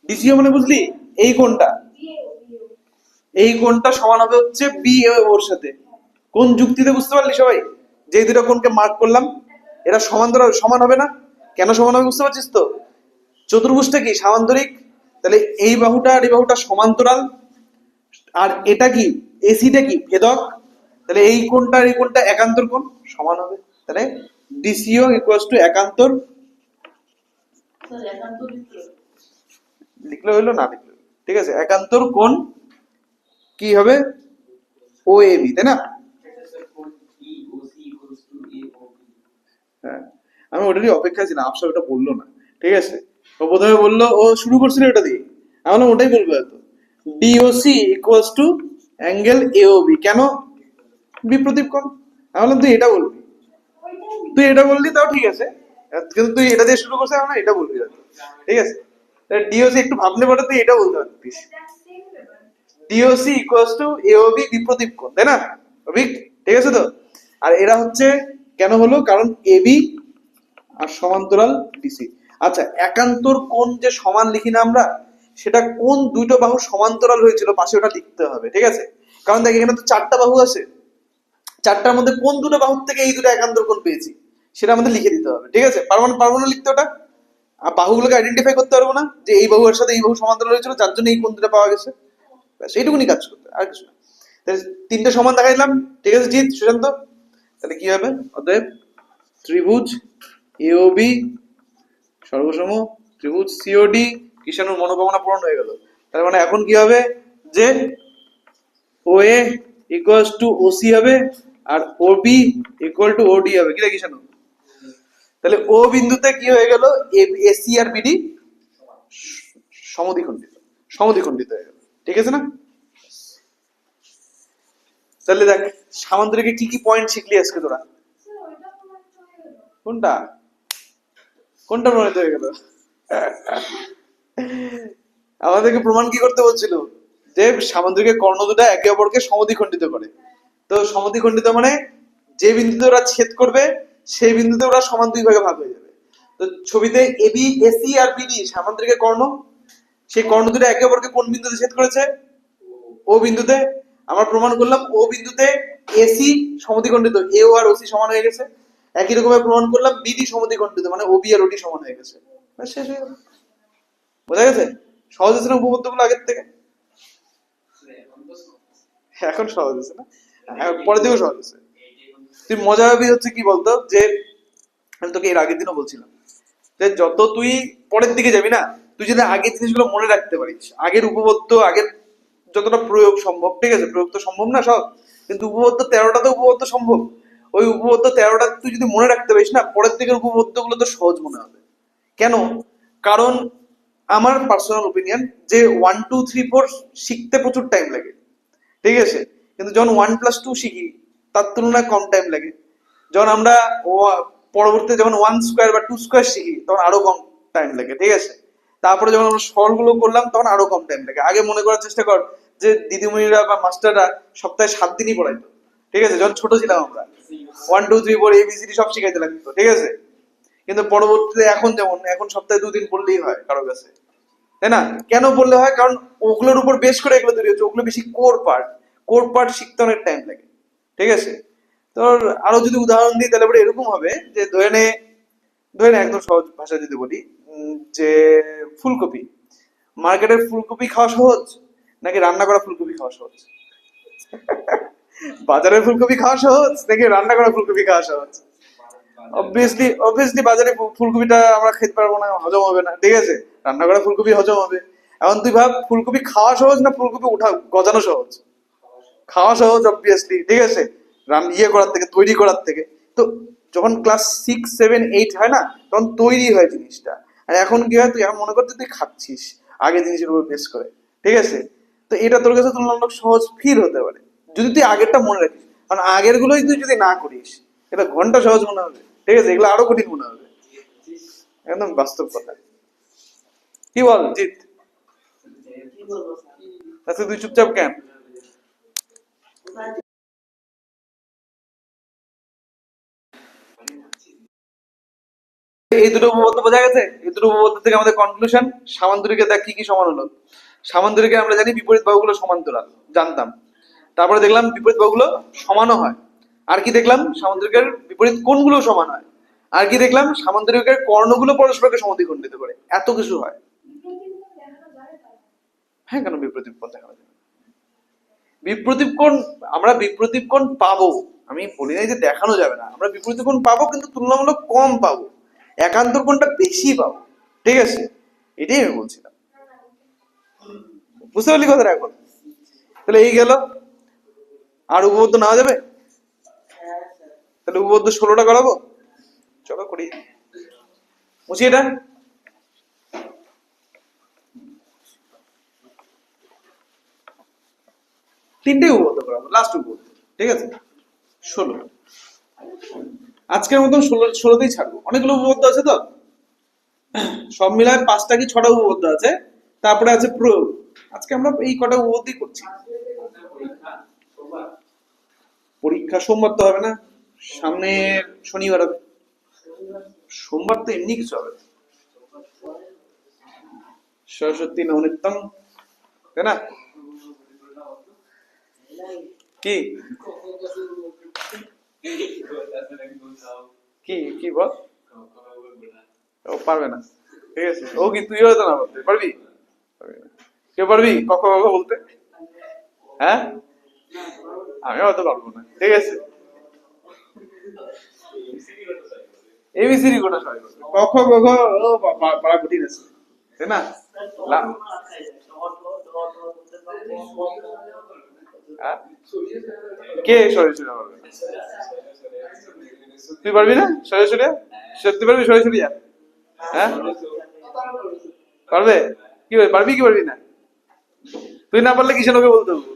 ডিসিও মানে বুঝলি এই কোণটা, এই কোণটা সমান হবে হচ্ছে বি ওর সাথে। কোন যুক্তিতে বুঝতে পারলি সবাই? যে দুটো কোণকে মার্ক করলাম এরা সমান হবে না? কেন সমান হবে বুঝতে পারছিস তো? চতুর্ভুজটা কি সামান্তরিক, তাহলে এই বাহুটা আর এই বাহুটা সমান্তরাল, আর এটা কি এসিটা কি ভেদক, তাহলে এই কোণটা আর এই কোণটা একান্তর কোণ সমান হবে, তাহলে ডিসিও ইকুয়ালস টু একান্তর, লিখলে হইলো না লিখলে হইলো। ঠিক আছে, একান্তর কোণ কি হবে, ও এ বি, তাই না? হ্যাঁ, আমি ওটারই অপেক্ষায় ছিলাম, আফসা ওটা বললো না। ঠিক আছে, ও প্রথমে বললো, ও শুরু করছিল ওটা দিয়ে, আমি বললাম ওটাই বলবো হয়তো, DOC equals to angle AOB, কেন বিপ্রতীপ কোণ। আমি বললাম তুই এটা বলবি, তুই এটা বললি তাও ঠিক আছে, কিন্তু তুই এটা দিয়ে শুরু করছিস, না এটা বলবি হয়তো। ঠিক আছে, ডিওসি একটু ভাবলে পরে তুই এটা বলতে পারতিস, ডিওসি ইকুয়ালস টু এওবি বিপ্রতীপ কোণ, তাই না অভিক? ঠিক আছে তো। আর এরা হচ্ছে কেন হলো, কারণ এবি আর সমান্তরাল ডিসি। আচ্ছা, একান্তর কোণ যে সমান লিখি না আমরা, সেটা কোন দুটো বাহু সমান্তরাল হয়েছিল পাশে ওটা লিখতে হবে। ঠিক আছে, কারণ দেখ এখানে তো চারটা বাহু আছে, চারটার মধ্যে কোন দুটো বাহুর থেকে এই দুটো একান্তর কোণ পেয়েছি সেটা আমাদের লিখে দিতে হবে। ঠিক আছে, পারবো না লিখতে ওটা, আর বাহুগুলোকে আইডেন্টিফাই করতে পারবো না যে এই বাহুর সাথে এই বাহু সমান্তরাল হয়েছিল যার জন্য এই কোণ দুটো পাওয়া গেছে, ব্যাস এইটুকুনি কাজ করতে, আর কিছু না। তাহলে তিনটে সমান দেখাই দিলাম। ঠিক আছে জিৎ, সুশান্ত, তাহলে কি হবে, অতএব ত্রিভুজ এওবি সর্বসম ত্রিভুজ সিওডি, কিষাণুর মনোকামনা পূরণ হয়ে গেল। তার মানে এখন কি হবে, যে ও এ ইকুয়ালস টু ওসি হবে, আর ও বি ইকুয়াল টু ওডি হবে, কি রে কিষাণু? তাহলে ও বিন্দুতে কি হয়ে গেল, এসি আর বিডি সমদ্বিখণ্ডিত, সমদ্বিখণ্ডিত হয়ে গেল। ঠিক আছে না? তাহলে দেখ সামান্তরিকে কি কি পয়েন্ট শিখলি আজকে তোরা? কোনটা কোনটা প্রমাণিত হয়ে গেল? আমাদেরকে প্রমাণ কি করতে বলছিল, যে সামান্তরিকের কর্ণ দুটা একে অপরকে সমদ্বিখণ্ডিত করে। তো সমদ্বিখণ্ডিত মানে যে বিন্দুতে ওরা ছেদ করবে সেই বিন্দুতে ওরা সমান দুই ভাগে ভাগ হয়ে যাবে। তো ছবিতে এবি এসি আর বিডি সামান্তরিকের কর্ণ, সেই কর্ণ দুটো একে অপরকে কোন বিন্দুতে ছেদ করেছে, ও বিন্দুতে। আমরা প্রমাণ করলাম ও বিন্দুতে এসি সমদ্বিখণ্ডিত, এও আর ওসি সমান হয়ে গেছে। একই রকমের প্রমাণ করলাম বিডি সমদ্বিখণ্ডিত, মানে ওবি আর ওডি সমান হয়ে গেছে, শেষ হয়ে গেল। বোঝা গেছে? সহজ হচ্ছে না উপপাদ্য গুলো আগের থেকে? এখন সহজ হচ্ছে না, পরের দিকেও সহজ হচ্ছে। তুই মজা হবে হচ্ছে কি বলতো, যে আমি তোকে এর আগের দিনও বলছিলাম যে যত তুই পরের দিকে যাবি না, তুই যদি আগের জিনিসগুলো মনে রাখতে পারিস, আগের উপপাদ্য, আগের যতটা প্রয়োগ সম্ভব, ঠিক আছে, প্রয়োগ তো সম্ভব না সব, কিন্তু উপপাদ্য 13টাতে উপপাদ্য সম্ভব, ওই উপপাদ্য 13টা তুই যদি মনে রাখতে পারিস না, পরের দিকের উপপাদ্য গুলো তো সহজ মনে হবে। কেন? কারণ আমার পার্সোনাল ওপিনিয়ন যে 1 2 3 4 শিখতে প্রচুর টাইম লাগে, ঠিক আছে, কিন্তু যখন 1+2 শিখি তার তুলনায় কম টাইম লাগে। যখন আমরা পরবর্তীতে যখন 1 স্কোয়ার বা 2 স্কোয়ার শিখি তখন আরো কম টাইম লাগে। ঠিক আছে, তারপরে যখন আমরা সরলগুলো করলাম তখন আরো কম টাইম লাগে। আগে মনে করার চেষ্টা কর যে দিদিমণিরা বা মাস্টাররা সপ্তাহে 7 দিনই পড়াইতো, ঠিক আছে, যখন ছোট ছিলাম আমরা 1 2 3 4 ABCD সব শিখাইতে লাগতো, ঠিক আছে। কিন্তু পরবর্তীতে এখন যেমন, এখন সপ্তাহে 2 দিন পড়লেই হয় কারো কাছে, তাই না? কেন বললে হয়, কারণ ওগুলোর উপর বেশ করে এগুলো তৈরি হচ্ছে, ওগুলো বেশি কোর পার্ট, কোর পার্ট শিখতে অনেক টাইম লাগে। ঠিক আছে, তোর আরো যদি উদাহরণ দিই তাহলে পরে এরকম হবে যে ধরে নে একদম সহজ ভাষায় যদি বলি, যে ফুলকপি, মার্কেটের ফুলকপি খাওয়া সহজ নাকি রান্না করা ফুলকপি খাওয়া সহজ? বাজারের ফুলকপি খাওয়া সহজ নাকি রান্না করা ফুলকপি খাওয়া সহজ? অবভিয়াসলি বাজারে ফুলকপিটা আমরা খেতে পারবো না, হজম হবে না, ঠিক আছে, রান্না করা ফুলকপি হজম হবে। এখন তুই ভাব ফুলকপি খাওয়া সহজ না ফুলকপি গজানো সহজ? খাওয়া সহজ অবভিয়াসলি, ঠিক আছে, ইয়ে করার থেকে, তৈরি করার থেকে। তো যখন ক্লাস 6 7 8 হয় না, তখন তৈরি হয় জিনিসটা। আর এখন কি হয়, তুই এখন মনে করতে তুই খাচ্ছিস আগে জিনিসের উপর বেস করে, ঠিক আছে। তো এটা তোর কাছে তুলনামূলক সহজ ফিল হতে পারে যদি তুই আগেরটা মনে রাখিস, কারণ আগের গুলোই তুই যদি না করিস এটা ঘন্টা সহজ মনে হবে, ঠিক আছে, এগুলো আরো কঠিন মনে হবে। একদম বাস্তব কথা। কি বল জিৎ? আচ্ছা তুই চুপচাপ কেন? এই দুটো উপপাদ্য বোঝা গেছে? এই দুটো উপপাদ্য থেকে আমাদের কনক্লুশন, সামান্তরিকে দেখ কি কি সমান হলো। সামান্তরিকে আমরা জানি বিপরীত বাহুগুলো সমান্তরাল, জানতাম। তারপরে দেখলাম বিপরীত বাহুগুলো সমানও হয়। আর কি দেখলাম, সামান্তরিকের বিপরীত কোণগুলো সমান হয়। আর কি দেখলাম, সামান্তরিকের কর্ণগুলো পরস্পরকে সমদ্বিখণ্ডিত করে। এত কিছু হয়। হ্যাঁ, কেন বিপরীত পথ দেখানো যাবে? বিপ্রতীপ কোণ, আমরা বিপ্রতীপ কোণ পাবো, আমি বলি নাই যে দেখানো যাবে না, আমরা বিপ্রতীপ কোণ পাবো কিন্তু তুলনামূলক কম পাবো, একান্তর কোণটা বেশি পাবো। ঠিক আছে, এটাই আমি বলছিলাম। বুঝতে পারলি কথাটা এখন? তাহলে এই গেল। আর উপপাদ্য নেওয়া যাবে? তাহলে উপপাদ্য 16টা করাবো, চলো করি। বুঝি এটা তিনটে উপপাদ্য করাবো, লাস্ট উপপাদ্য। ঠিক আছে, 16। আজকের মতন 16তেই ছাড়বো, অনেকগুলো উপপাদ্য আছে তো, সব মিলায় 5টা কি 6টা উপপাদ্য আছে, তারপরে আছে প্রয়োগ। আজকে আমরা এই কটা উপপাদ্যই করছি। পরীক্ষা সোমবার তো হবে না, সামনে শনিবার হবে। সোমবার তো এমনি কিছু হবে না। সরস্বতী নবনীতম, তাই না? কি কি কি বল, ও পারবে না। ঠিক আছে, ও কি তুই হয়তো না বলতে পারবি? কেউ পারবি কখন বলতে? হ্যাঁ, আমি হয়তো পারবো না। ঠিক আছে, এবিসিডি কোটা সবাই করবে, ক খ গ ঘ ও পড়া কঠিন আছে, তাই না? হ্যাঁ? কে সরাসরি পারবে? তুই পারবি না সরাসরি? সত্যি পারবি সরাসরি? হ্যাঁ, পারবে? কি পারবি কি পারবি না? তুই না পারলে কিসের লোকে বলতে হবে?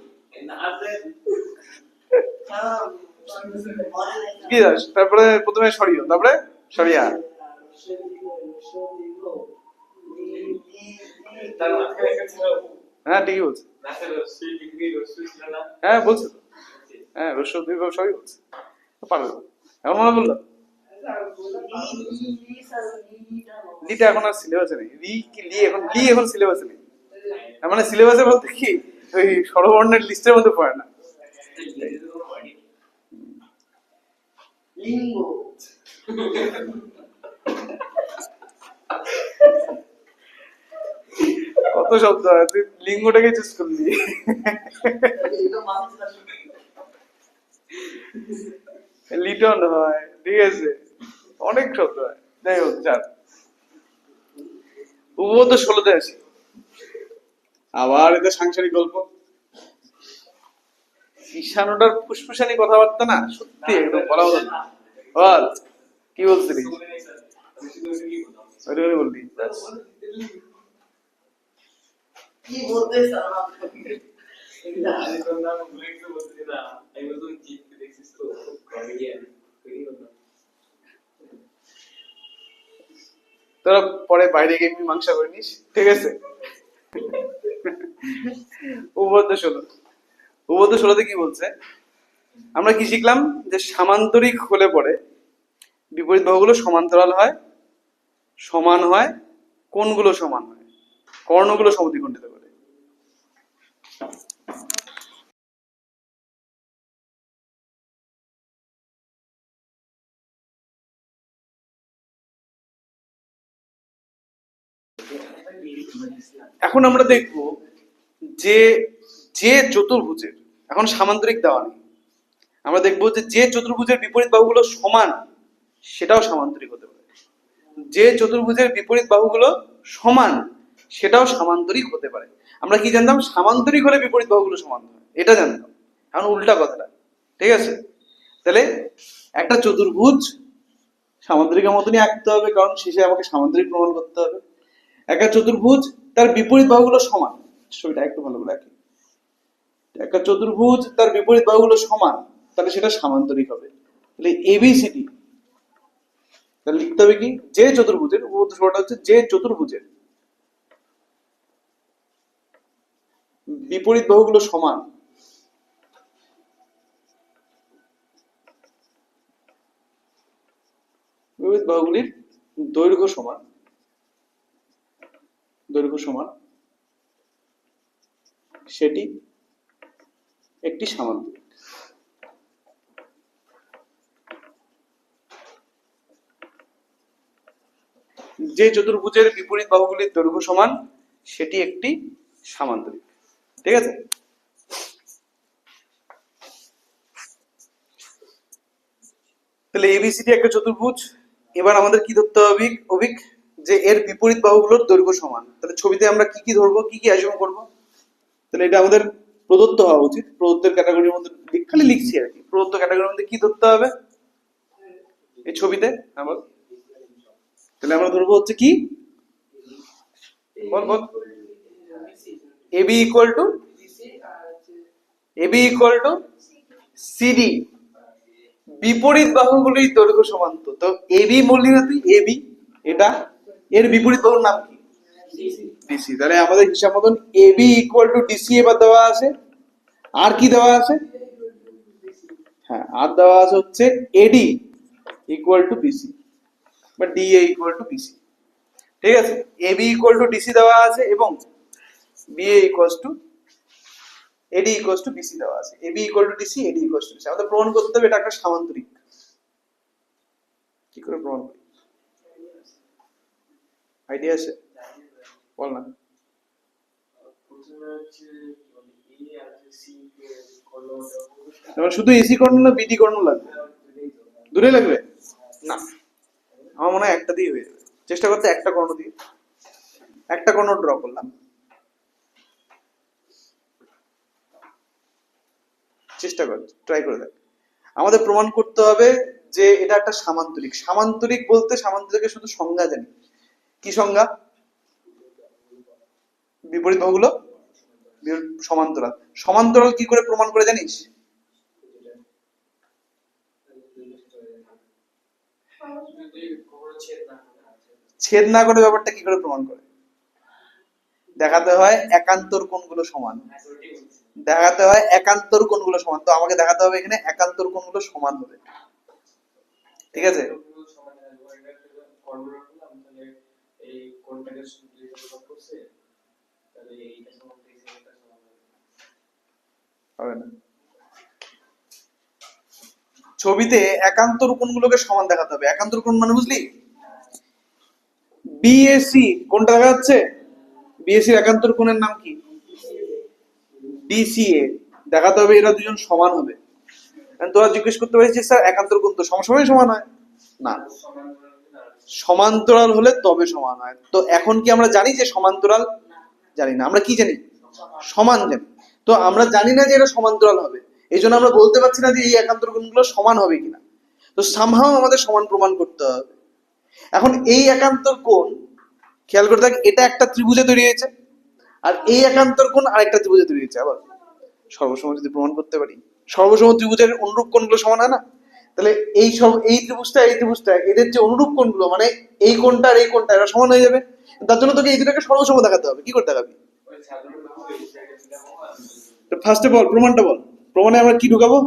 কি জাস, তারপরে প্রথমে সরিও, তারপরে সরিয়া। হ্যাঁ ঠিকই বলছে, হ্যাঁ বলছে তো, হ্যাঁ রস্য দীর্ঘ সবই বলছে, পারবে। এমন মনে বললো লিটা এখন আর সিলেবাসে নেই, লি কি লি এখন, লি এখন সিলেবাসে নেই। মানে সিলেবাসে বলতে কি, ওই স্বরবর্ণের লিস্টের মধ্যে পড়ে না। কত শব্দ হয়, তুই লিঙ্গটাকে চুজ করলি। লিটন হয়, ঠিক আছে, অনেক শব্দ হয়। যাই হোক, যাক উপপাদ্য 16তে আসি। আবার এটা সাংসারিক গল্প। ঈশানোটার ফুসফুসানি কথাবার্তা না, সত্যি একদম বলা হতো না। বল কি বলছিলি? ওইটা বললি কি বলতে তোরা পরে বাইরে গিয়ে মীমাংসা করে নিস, ঠিক আছে? উপপাদ্য 16, উপপাদ্য 16তে কি বলছে? আমরা কি শিখলাম? যে সামান্তরিক হলে পরে বিপরীত বাহুগুলো সমান্তরাল হয়, সমান হয়, কোণগুলো সমান হয়, কর্ণগুলো সমদ্বিখণ্ডিত করে। এখন আমরা দেখব যে যে চতুর্ভুজের, এখন সামান্তরিক দেওয়া নেই, আমরা দেখবো যে যে চতুর্ভুজের বিপরীত বাহুগুলো সমান সেটাও সামান্তরিক হতে পারে, যে চতুর্ভুজের বিপরীত বাহুগুলো সমান সেটাও সামান্তরিক হতে পারে। আমরা কি জানতাম? সামান্তরিক হলে বিপরীত বাহুগুলো সমান হয়, এটা জানতাম। এখন উল্টা কথাটা, ঠিক আছে? তাহলে একটা চতুর্ভুজ সামান্তরিকের মতনই আঁকতে হবে, কারণ শেষে আমাকে সামান্তরিক প্রমাণ করতে হবে। একটা চতুর্ভুজ তার বিপরীত বাহুগুলো সমান, ছবিটা একটু ভালো করে আঁকি। একটা চতুর্ভুজ তার বিপরীত বাহুগুলো সমান, তাহলে সেটা সামান্তরিক হবে। তাহলে এবিসিডি, তাহলে লিখতে হবে কি? যে চতুর্ভুজের, উপপাদ্য হচ্ছে যে চতুর্ভুজের বিপরীত বাহুগুলো সমান, বিপরীত বাহুগুলির দৈর্ঘ্য সমান, দৈর্ঘ্য সমান, সেটি একটি সামান্তরিক। যে চতুর্ভুজের বিপরীত বাহুগুলির দৈর্ঘ্য সমান সেটি একটি সামান্তরিক। ঠিক আছে? তাহলে এবিসিডি একটা চতুর্ভুজ। এবার আমাদের কি ধরতে হবে অভিক, যে এর বিপরীত বাহুগুলোর দৈর্ঘ্য সমান। তাহলে ছবিতে আমরা কি কি ধরবো, কি কি অ্যাজিউম করবো? তাহলে এটা আমাদের প্রদত্ত হওয়া উচিত। প্রদত্তের ক্যাটাগরির মধ্যে খালি লিখছি আর কি। প্রদত্ত ক্যাটাগরির মধ্যে কি ধরতে হবে এই ছবিতে আমার? তাহলে আমরা ধরবো হচ্ছে কি, বল বল। এবি ইকুয়াল টু সিডি, বিপরীত বাহুগুলির দৈর্ঘ্য সমান। তো এবি বললি না তুই? এবি, এটা এর বিপরীত বাহুর নাম কি? ডিসি। তাহলে আমাদের হিসাব মতন এবি ইকুয়াল টু ডিসি এবার দেওয়া আছে। আর কি দেওয়া আছে? হ্যাঁ, আর দেওয়া আছে হচ্ছে এডি ইকুয়াল টু বিসি বা ডিএ ইকুয়াল টু বিসি। ঠিক আছে, এবি ইকুয়াল টু ডিসি দেওয়া আছে এবং BA equal to AD equal to BC দেওয়া আছে। AB equal to DC, AD equal to BC. আমাদের প্রমাণ করতে হবে এটা একটা সামান্তরিক। কি করে প্রমাণ করি? আইডিয়া আছে? বল না। শুধু এসি কর্ণ না বিডি কর্ণ লাগবে? দূরে লাগবে না, আমার মনে হয় একটা দিয়ে হয়ে যাবে। চেষ্টা করতে একটা কর্ণ দিয়ে, একটা কর্ণ ড্র করলাম। চেষ্টা কর, ট্রাই করে দেখ। আমাদের প্রমাণ করতে হবে যে এটা একটা সামান্তরিক। সামান্তরিক বলতে সামান্তরিকের শুধু সংজ্ঞা জানি। কি সংজ্ঞা? বিপরীত বাহুগুলো সমান্তরাল। সমান্তরাল কি করে প্রমাণ করে জানিস? ছেদ না করে ব্যাপারটা কি করে প্রমাণ করে? দেখাতে হয় একান্তর কোণগুলো সমান। দেখাতে হয় একান্তর কোণগুলো সমান। তো আমাকে দেখাতে হবে এখানে একান্তর কোণগুলো সমান হবে। ঠিক আছে, হবে না। ছবিতে একান্তর কোণগুলোকে সমান দেখাতে হবে। একান্তর কোণ মানে বুঝলি? বিএসি কোনটা দেখা যাচ্ছে? বিএসির একান্তর কোণের নাম কি? ডিসিএ। দেখাতে হবে এরা দুজন সমান হবে। তোরা জিজ্ঞেস করতে পারিস যে স্যার একান্তর কোণ তো সবসময় সমান হয় না, সমান্তরাল হলে তবে সমান হয়। তো এখন কি আমরা জানি যে সমান্তরাল? জানি না। আমরা কি জানি? সমান জানি। তো আমরা জানি না যে এটা সমান্তরাল হবে, এই জন্য আমরা বলতে পারছি না যে এই একান্তর কোণগুলো সমান হবে কিনা। তো সামহাও আমাদের সমান প্রমাণ করতে হবে। এখন এই একান্তর কোণ খেয়াল করে দেখ, এটা একটা ত্রিভুজে তৈরি হয়েছে, আর এই একান্তর কোণ আরেকটা ত্রিভুজে তৈরি হয়েছে। আবার সর্বসম যদি প্রমাণ করতে পারি, সর্বসম ত্রিভুজের অনুরূপ কোণগুলো সমান হয় না? তাহলে এই ত্রিভুজটা এদের যে অনুরূপ কোণগুলো, মানে এই কোণটা আর এই কোণটা, এরা সমান হয়ে যাবে। তার জন্য তোকে এই দুটাকে সর্বসম দেখাতে হবে। কি করতে দেখাবি? ফার্স্টে বল, প্রমাণটা বল। প্রমাণে আমরা কি ঢুকাবো?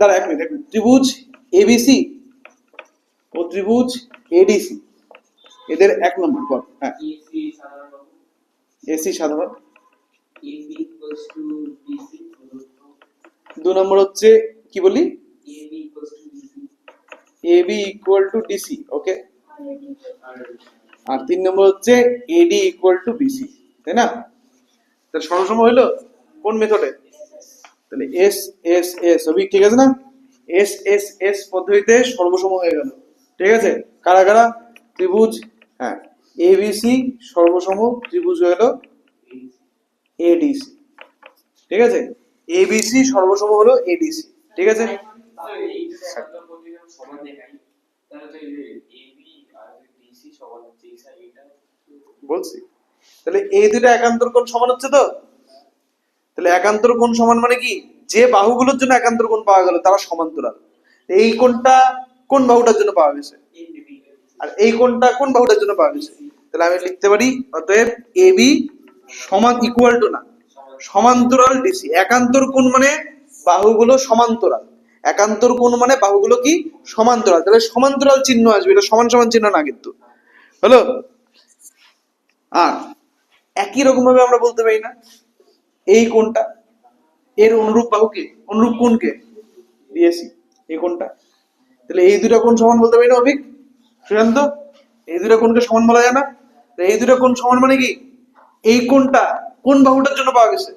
দাঁড়া এক মিনিট। ত্রিভুজ এবিসি ও ত্রিভুজ এডিসি, এদের এক নম্বর বল। হ্যাঁ, এসি সাধারণ। দু নম্বর হচ্ছে কি বলি? AB equal to DC. Okay. আর তিন নম্বর হচ্ছে এডি ইকুয়াল টু বিসি, তাই না? তাহলে সর্বসম হইলো কোন মেথডে? তাহলে এস এস এস হবে, ঠিক আছে না? এস এস এস পদ্ধতিতে সর্বসম হয়ে গেল। ঠিক আছে, কারা কারা? ত্রিভুজ, হ্যাঁ, এবিসি সর্বসম ত্রিভুজ হয়ে গেল এডিসি। ঠিক আছে, এবিসি সর্বসম হলো এডিসি। ঠিক আছে, বলছি। তাহলে এই দুটো একান্তর কোণ সমান হচ্ছে তো? তাহলে একান্তর কোণ সমান মানে কি? যে বাহুগুলোর জন্য একান্তর কোণ পাওয়া গেল তারা সমান্তরাল। এই কোণটা কোন বাহুটার জন্য পাওয়া গেছে, আর এই কোণটা কোন বাহুটার জন্য পাওয়া গেছে। তাহলে আমি লিখতে পারি অতএব এবি সমান ইকুয়াল টু না, সমান্তরাল ডিসি। একান্তর কোণ মানে বাহুগুলো সমান্তরাল, একান্তর কোণ মানে বাহুগুলো কি সমান্তরাল। তাহলে সমান্তরাল চিহ্ন আসবে, এটা সমান সমান চিহ্ন না কিন্তু। হলো? আর একই রকম ভাবে আমরা বলতে পারি না এই কোণটা এর অনুরূপ বাহুকে, অনুরূপ কোণকে দিয়েছি এই কোণটা। তাহলে এই দুটো কোণ সমান বলতে পারি না অভিক? সুশান্ত, এই দুটো কোণকে সমান বলা যায় না? এই দুটো কোণ সমান মানে কি? এই কোণটা কোন বাহুটার জন্য পাওয়া গেছে?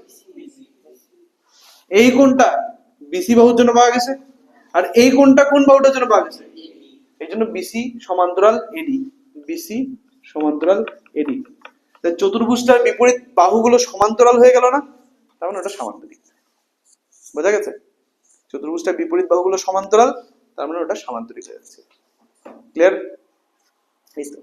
এই কোণটা বিসি বাহুর জন্য পাওয়া গেছে। আর এই কোণটা কোন বাহুটার জন্য পাওয়া গেছে? এই জন্য বিসি সমান্তরাল এডি, বিসি সমান্তরাল এডি। চতুর্ভুজটার বিপরীত বাহুগুলো সমান্তরাল হয়ে গেল না, তার মানে ওটা সামান্তরিক। বোঝা গেছে? চতুর্ভুজটার বিপরীত বাহুগুলো সমান্তরাল, তার মানে ওটা সামান্তরিক হয়ে যাচ্ছে। ক্লিয়ার? এই তো।